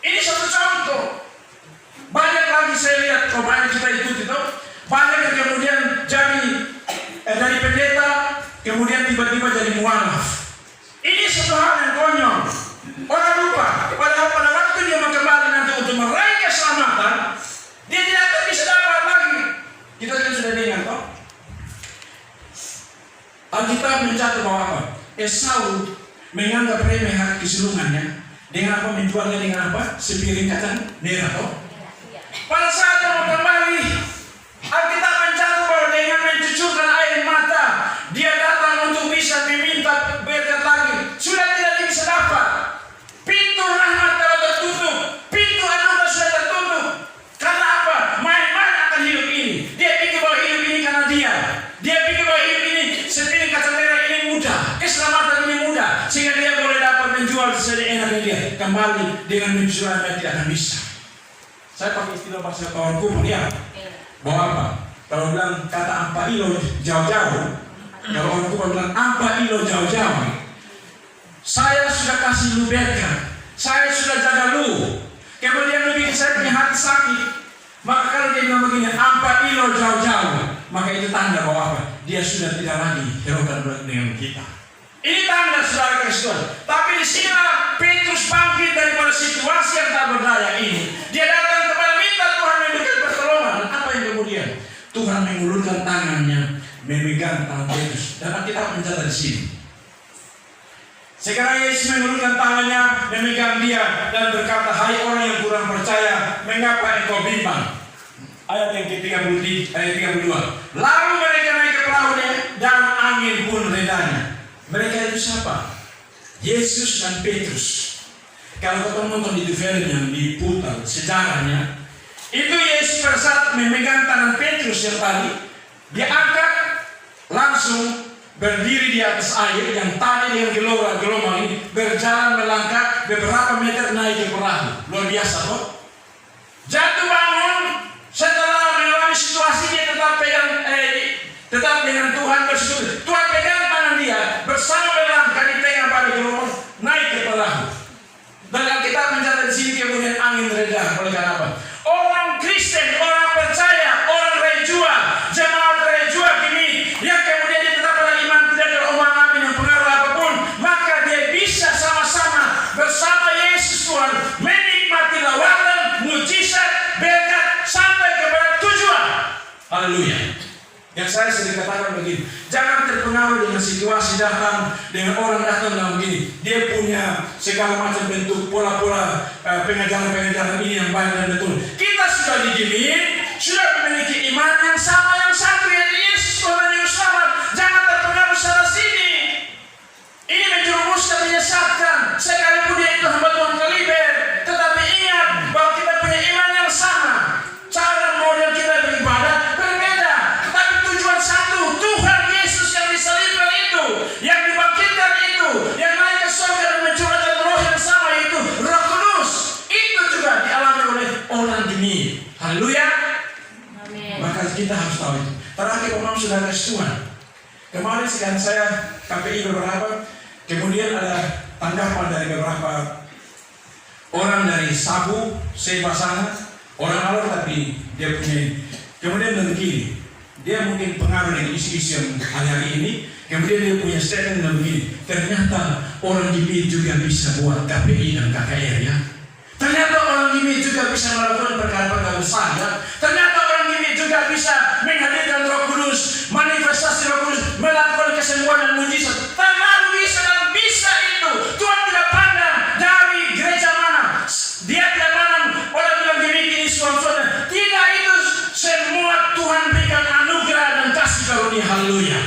Ini satu contoh. Banyak lagi saya lihat, kalau banyak kita ikuti itu, banyak yang kemudian jadi dari pendeta, kemudian tiba-tiba jadi mualaf. Ini satu hal yang konyol. Orang lupa, padahal pada waktu dia kembali nanti untuk meraih keselamatan, dia tidak akan bisa dapat lagi. Kita kan sudah dengar toh? Alkitab mencatat bahwa apa? Esau menganggap remeh hak kesulungannya dengan apa, menjualnya dengan apa? Sepiring kacang merah toh? Pada saat dia mau kembali, Alkitab mencatat bahwa dengan mencucurkan air mata, dia datang untuk bisa meminta berkat lagi. Sudah tidak bisa dapat. Pintu rahmat telah tertutup, pintu anugerah sudah kembali dengan mencurahnya tidak akan bisa. Saya pakai istilah bahasa kawanku ya. Bahwa apa? Kalau bilang kata ampa ilo jauh-jauh, kalau orang tua bilang ampa ilo jauh-jauh, saya sudah kasih lu berkat, saya sudah jaga lu. Kemudian lebih saya punya hati sakit. Maka kalau dia bilang begini, ampa ilo jauh-jauh, maka itu tanda bahwa apa? Dia sudah tidak lagi herokan dengan kita. Ini tanda saudara Kristus. Tapi di sini Petrus bangkit daripada situasi yang tak berdaya ini. Dia datang kepada minta Tuhan memberikan pertolongan. Dan apa yang kemudian? Tuhan mengulurkan tangannya, memegang tangan Petrus. Dan kita mencatat di sini. Sekarang Yesus mengulurkan tangannya, memegang dia dan berkata, hai orang yang kurang percaya, mengapa engkau bimbang? Ayat yang ke-32. Lalu mereka naik ke perahunya dan angin pun redanya. Mereka itu siapa? Yesus dan Petrus. Kalau kita nonton di film yang diputar sejarahnya, itu Yesus pada saat memegang tangan Petrus yang tadi, dia angkat langsung berdiri di atas air yang tadi dengan gelombang ini, berjalan melangkah beberapa meter naik ke perahu. Luar biasa toh? Jatuh bangun setelah melewati situasi dia tetap dengan Tuhan bersekutu. Tuhan pegang tangan dia bersama melangkah di tengah pada gelombang naik ke perahu. Dan Alkitab mencatat di sini kemudian angin reda. Oleh karena apa? Orang Kristen, orang percaya, orang rejua, jemaat rejua kini yang kemudian dia tetap pada iman, tidak terombang ambing yang pengaruh apapun, maka dia bisa sama-sama bersama Yesus Tuhan menikmati lawatan, mujizat, berkat sampai kepada tujuan. Haleluya. Yang saya sering katakan begini, jangan terpengaruh dengan situasi datang, dengan orang datang dalam begini. Dia punya segala macam bentuk pola-pola pengajaran-pengajaran ini yang baik dan betul. Kita sudah dijamin, sudah memiliki iman yang sama, yang satu, yaitu Yesus Tuhan yang selamat. Jangan terpengaruh sana sini. Ini menjerumuskan, menyesatkan. Sekalipun dia itu hamba Tuhan kaliber, tetapi ingat bahwa kita punya iman yang sama. Cara model kita beribadah berbeda, tetapi tujuan satu, Tuhan Yesus yang disalibkan itu, yang dibangkitkan itu, yang naik ke surga dan mencurahkan roh yang sama itu, Roh Kudus. Itu juga dialami oleh orang demi. Haleluya. Maka kita harus tahu itu. Terakhir Om sudah kasih Tuhan. Kemarin sedang saya KPI beberapa, kemudian ada tanggapan dari beberapa orang dari Sabu, Seba sana, orang Alor tapi dia punya. Kemudian begini, dia mungkin pengaruh dengan isu-isu yang hari-hari ini. Kemudian dia punya statement yang begini, ternyata orang Gibi juga bisa buat KPI dan KKR ya. Ternyata orang Gibi juga bisa melakukan perkara-perkara besar ya. Ternyata orang Gibi juga bisa menghadirkan Roh Kudus, manifestasi Roh Kudus, melakukan kesembuhan dan mujizat. Terlalu bisa dan bisa itu. Tuhan tidak pandang dari gereja mana. Dia tidak pandang orang bilang Gibi ini suami-suami. Tidak, itu semua Tuhan berikan anugerah dan kasih karunia. Haleluya.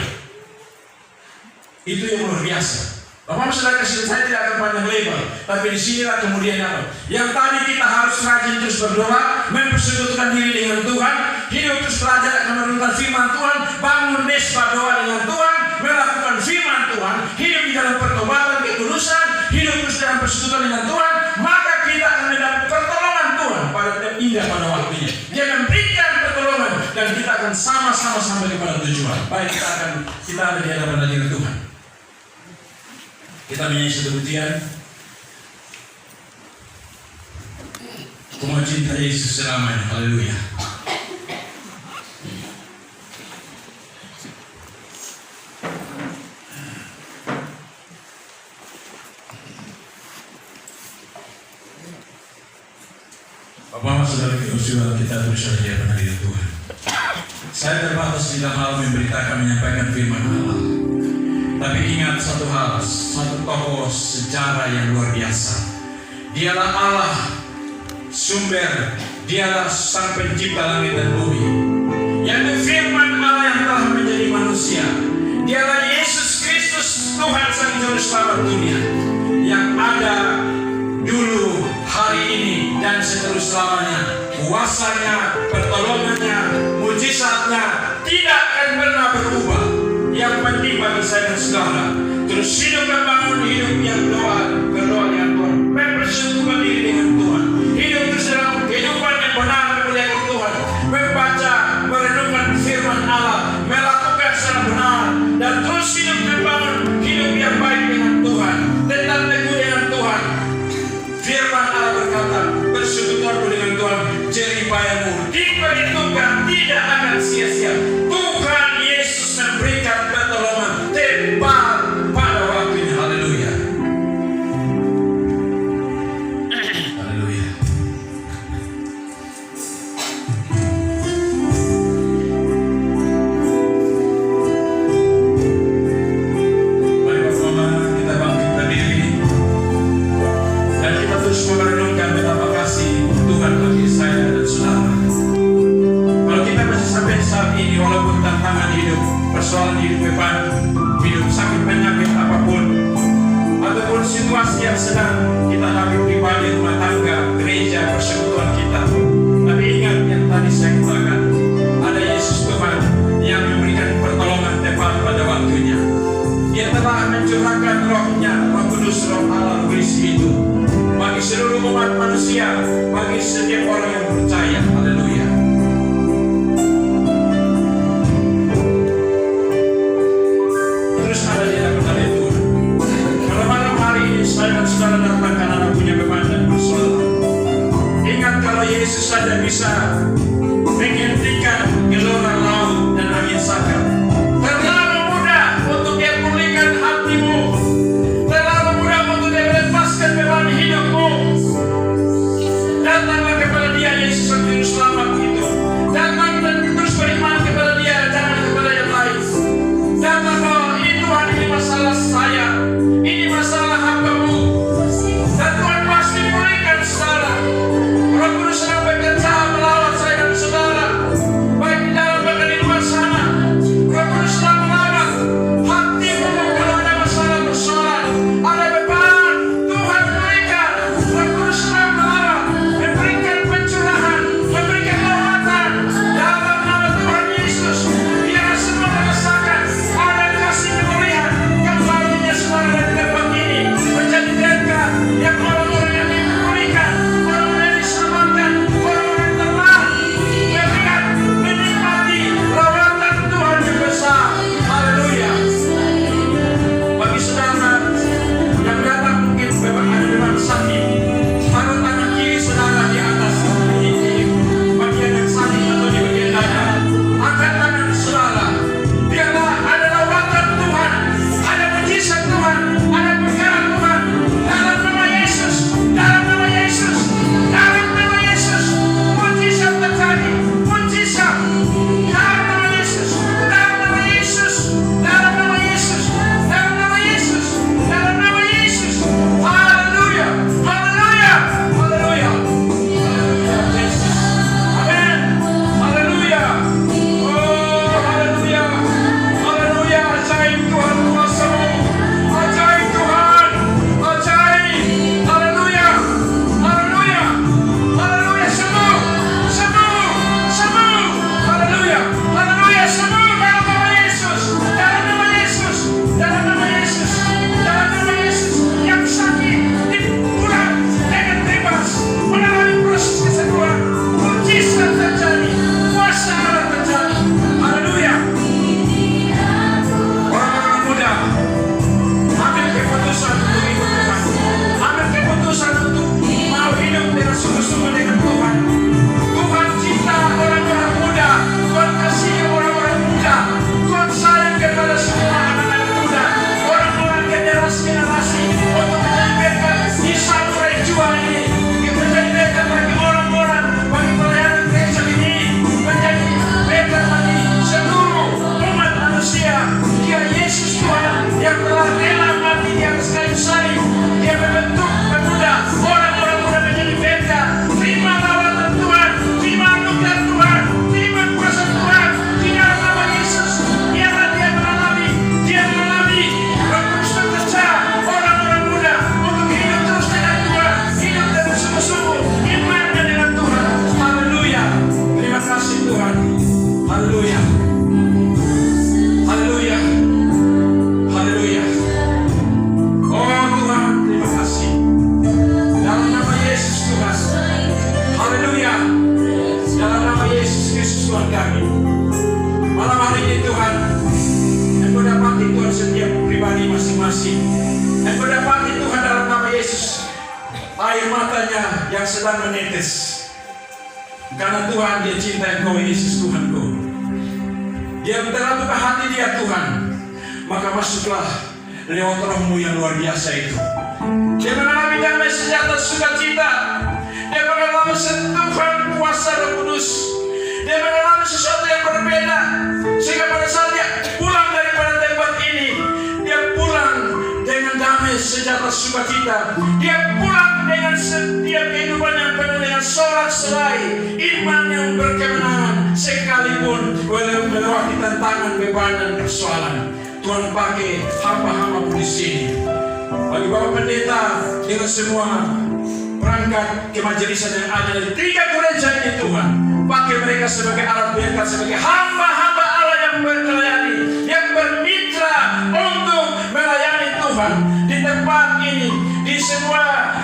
Itu yang luar biasa. Bapak saudara kasih, saya tidak akan panjang lebar, tapi di sinilah kemudian apa? Yang tadi kita harus rajin terus berdoa, mempersekutukan diri dengan Tuhan, hidup terus belajar akan menurunkan firman Tuhan, bangun mesbah doa dengan Tuhan, melakukan firman Tuhan, hidup di dalam pertobatan, ketulusan, hidup terus dalam persekutuan dengan Tuhan, maka kita akan mendapat pertolongan Tuhan pada tiap indah pada waktunya. Dia memberikan pertolongan dan kita akan sama-sama sampai kepada tujuan. Baik, kita ada di hadapan hadirat Tuhan. Kita menyanyi satu pujian. Ku mau cinta Yesus selamanya. Haleluya. Bapak, saudara kita berusaha di hadapan hadirat Tuhan. Saya terbatas di dalam hal memberitakan, menyampaikan firman Allah. Tapi ingat satu hal, satu tokoh sejarah yang luar biasa. Dialah Allah, sumber, dialah sang pencipta langit dan bumi. Yang firman Allah yang telah menjadi manusia. Dialah Yesus Kristus, Tuhan sang juru selamat dunia. Yang ada dulu, hari ini, dan seterusnya selamanya. Kuasanya, pertolongannya, mujizatnya tidak akan pernah berubah. Yang penting bagi saya dan saudara, terus hidup dan bangun hidup yang berdoa dengan Tuhan, persoalan hidup beban, hidup sakit penyakit apapun, ataupun situasi yang sedang kita hadapi pribadi, rumah tangga, gereja, persekutuan kita. Tapi ingat yang tadi saya katakan, ada Yesus Tuhan yang memberikan pertolongan tepat pada waktunya. Dia telah mencurahkan Roh-Nya, Roh Kudus, Roh Allah berisi itu bagi seluruh umat manusia, bagi setiap orang yang percaya. Haleluya. Terus ada di dalam hal itu. Kalau malam hari ini saya dan saudara datang karena Anda punya beban dan persoalan, ingat kalau Yesus saja bisa menghentikan geloran laut dan angin sakar. Terlalu mudah untuk Dia pulihkan hatimu, terlalu mudah untuk Dia melepaskan beban hidupmu. Datanglah kepada Dia, Yesus yang juru selamat itu. Datang dan terus beriman kepada Dia, jangan kepada yang lain. Datang bahwa ini Tuhan, ini masalah saya, ini masalah hamba-Mu, dan Tuhan pasti pulihkan saudara. Roh Kudus sedang bekerja melawat saya dan saudara, baik di dalam bahkan di luar sana. Roh Kudus sedang melawat hatimu kalau ada masalah persoalan, ada beban, Tuhan berikan. Roh Kudus sedang melawat, memberikan pencurahan, memberikan lawatan dalam nama Tuhan Yesus. Biar semua merasakan ada kasih pemulihan kembalinya saudara dari tempat ini menjadi berkat yang orang-orang yang dipulihkan, orang-orang yang diselamatkan, orang-orang yang telah melihat, menikmati rawatan Tuhan yang besar. Haleluya. Bagi saudara yang datang mungkin ada beban sakit, taruh tangan kiri saudara di atas di bagian yang sakit atau di bagian dada. Angkat tangan saudara. Biarlah ada rawatan Tuhan, ada mujizat Tuhan, ada perkara Tuhan. Dalam nama Yesus, dalam nama Yesus, dalam nama Yesus, mujizat terjadi, mujizat. Dalam nama Yesus, dalam nama Yesus, dalam nama Yesus, dalam nama Yesus, dalam nama Yesus. Haleluya, haleluya, haleluya. Yesus. Amin. Haleluya. Oh, haleluya. Haleluya. Ajaib Tuhan kuasa-Mu. Ajaib Tuhan. Ajaib. Haleluya. Haleluya. Haleluya. Sembuh. Sembuh. Sembuh. Haleluya. Haleluya. Sembuh dalam nama Yesus. Dalam nama Yesus. Dalam nama Yesus. Dalam nama Yesus. Yang sakit dipulang dengan bebas melalui proses kesembuhan. Mujizat terjadi. Kuasa Allah terjadi. Haleluya. Orang-orang muda, ambil keputusan untuk hidup Tuhan. Ambil keputusan untuk mau hidup dengan sungguh-sungguh dengan Tuhan. Tuhan cinta orang-orang muda. Tuhan kasih orang-orang muda. Tuhan sayang kepada semua anak-anak muda, orang-orang generasi untuk menjadi berkat di Samurai Jua ini, menjadi berkat bagi orang-orang, bagi pelayanan gereja ini, menjadi berkat bagi seluruh umat manusia. Dia Yesus Tuhan yang telah rela mati di atas kayu salib. Dia membentuk pemuda, orang-orang muda menjadi berkat. Terima lawatan Tuhan, terima anugerah Tuhan, terima kuasa Tuhan di dalam nama Yesus. Biarlah dia mengalami Roh Kudus bekerja orang-orang muda untuk hidup terus dengan Tuhan, hidup dengan sungguh-sungguh imannya dengan Tuhan. Haleluya. Terima kasih Tuhan. Haleluya. Haleluya. Haleluya. Oh Tuhan, terima kasih. Dalam nama Yesus Tuhan. Haleluya. Dalam nama Yesus Kristus Tuhan kami. Malam hari ini Tuhan, Engkau dapati Tuhan setiap pribadi masing-masing. Engkau dapati Tuhan dalam nama Yesus air matanya yang sedang menetes. Karena Tuhan dia cinta Engkau Yesus Tuhanku. Dia telah buka hati dia Tuhan. Maka masuklah lewat Roh-Mu yang luar biasa itu. Dia mengalami damai sejahtera sukacita. Dia mengalami sentuhan kuasa Roh Kudus. Dia mengalami sesuatu yang berbeda. Sehingga pada saat dia pulang daripada tempat ini, dia pulang dengan damai sejahtera sukacita. Dia pulang dengan setiap kehidupan yang penuh dengan sorak-serai, iman yang berkemenangan. sekalipun melewati tantangan, beban dan persoalan. Tuhan pakai hamba-hamba di sini. Bagi Bapak Pendeta dengan semua perangkat kemajelisan yang ada di 3 gereja ini, Tuhan, pakai mereka sebagai alat berkat, sebagai hamba-hamba Allah yang melayani, yang bermitra untuk melayani Tuhan di tempat ini, di semua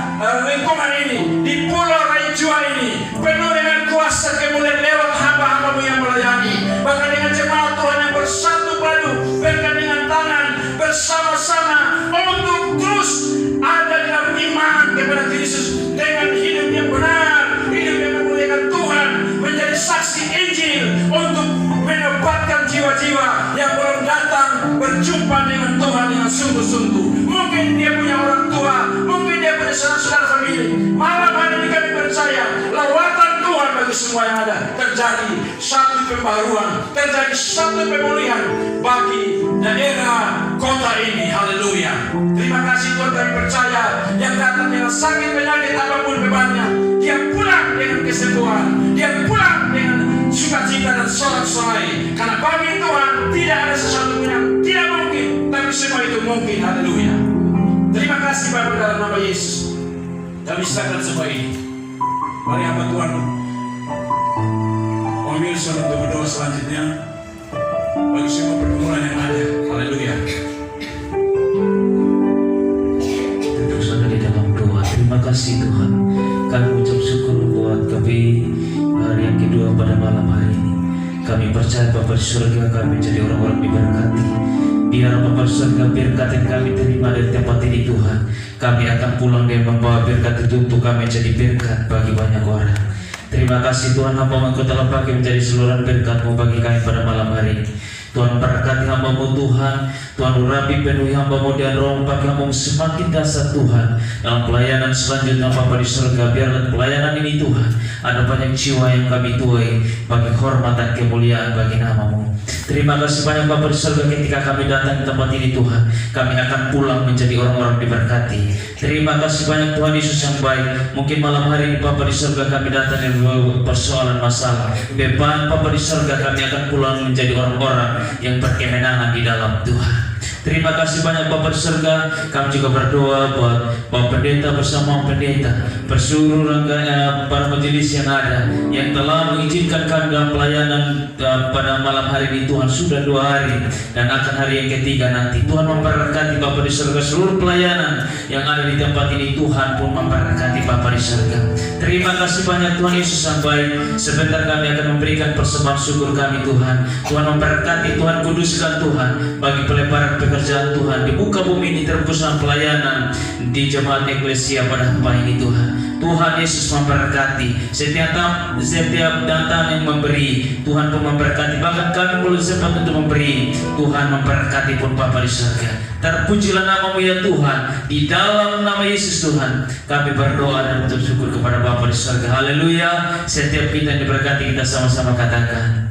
lingkungan ini, di Pulau Raijua ini, penuh dengan kuasa kemuliaan lewat hamba-hambamu yang melayani. Bahkan dengan jemaat Tuhan yang bersatu padu, bergandengan tangan bersama-sama untuk terus ada dalam iman kepada Kristus dengan hidup yang benar, hidup yang memuliakan Tuhan, menjadi saksi Injil untuk mendapatkan jiwa-jiwa yang belum datang berjumpa dengan Tuhan dengan sungguh-sungguh. Mungkin dia punya orang tua, mungkin dia punya saudara famili. Malam hari ini kami percaya lawatan Tuhan bagi semua yang ada. Terjadi satu pembaruan, terjadi satu pemulihan bagi daerah kota ini. Haleluya. Terima kasih Tuhan, kami percaya yang datang dengan sakit penyakit apapun bebannya, dia pulang dengan kesembuhan, dia pulang dengan sukacita dan sorak-sorai. Karena bagi Tuhan tidak ada sesuatu yang tidak mungkin, tapi semua itu mungkin. Haleluya. Terima kasih Bapak dalam nama Yesus. Kami serahkan semua ini. Mari hamba Tuhan Wilson untuk berdoa selanjutnya bagi semua pergumulan yang ada. Haleluya.
Untuk saudara di dalam doa, terima kasih Tuhan. Kami ucap syukur buat kami hari yang kedua pada malam hari ini. Kami percaya Bapa di surga kami menjadi orang-orang diberkati. Biar Bapa di surga berkat yang kami terima dari tempat ini Tuhan, kami akan pulang dan membawa berkat itu untuk kami jadi berkat bagi banyak orang. Terima kasih Tuhan, hamba-Mu Engkau telah pakai menjadi seluruh berkat-Mu bagi kami pada malam hari ini. Tuhan berkati hamba-Mu Tuhan, Tuhan urapi penuhi hamba-Mu dan roh pakai hamba-Mu semakin dasar Tuhan dalam pelayanan selanjutnya Bapa di surga. Biarlah pelayanan ini Tuhan ada banyak jiwa yang kami tuai bagi hormat dan kemuliaan bagi nama-Mu. Terima kasih banyak Bapa di surga, ketika kami datang ke tempat ini Tuhan, kami akan pulang menjadi orang-orang diberkati. Terima kasih banyak Tuhan Yesus yang baik. Mungkin malam hari ini Bapa di surga kami datang dengan persoalan masalah, beban Bapa di surga, kami akan pulang menjadi orang-orang yang berkemenangan di dalam Tuhan. Terima kasih banyak Bapa di surga. Kami juga berdoa buat Bapak Pendeta bersama Pendeta, berseluruh para majelis yang ada yang telah mengizinkan kami dalam pelayanan pada malam hari ini Tuhan. Sudah 2 hari dan akan hari yang ketiga nanti. Tuhan memberkati Bapa di surga seluruh pelayanan yang ada di tempat ini. Tuhan pun memberkati Bapa di surga. Terima kasih banyak Tuhan Yesus yang baik. Sebentar kami akan memberikan persembahan syukur kami Tuhan. Tuhan memberkati, Tuhan kuduskan Tuhan bagi pelebaran pekerjaan Tuhan di muka bumi ini, terkhususnya pelayanan di jemaat eklesia pada hamba ini Tuhan. Tuhan Yesus memberkati setiap datang yang memberi, Tuhan pun memberkati. Bahkan kami belum sempat untuk memberi, Tuhan memberkati pun Bapa di surga. Terpujilah nama-Mu ya Tuhan. Di dalam nama Yesus Tuhan kami berdoa dan mengucap syukur kepada Bapa di surga. Haleluya. Setiap kita yang diberkati, kita sama-sama katakan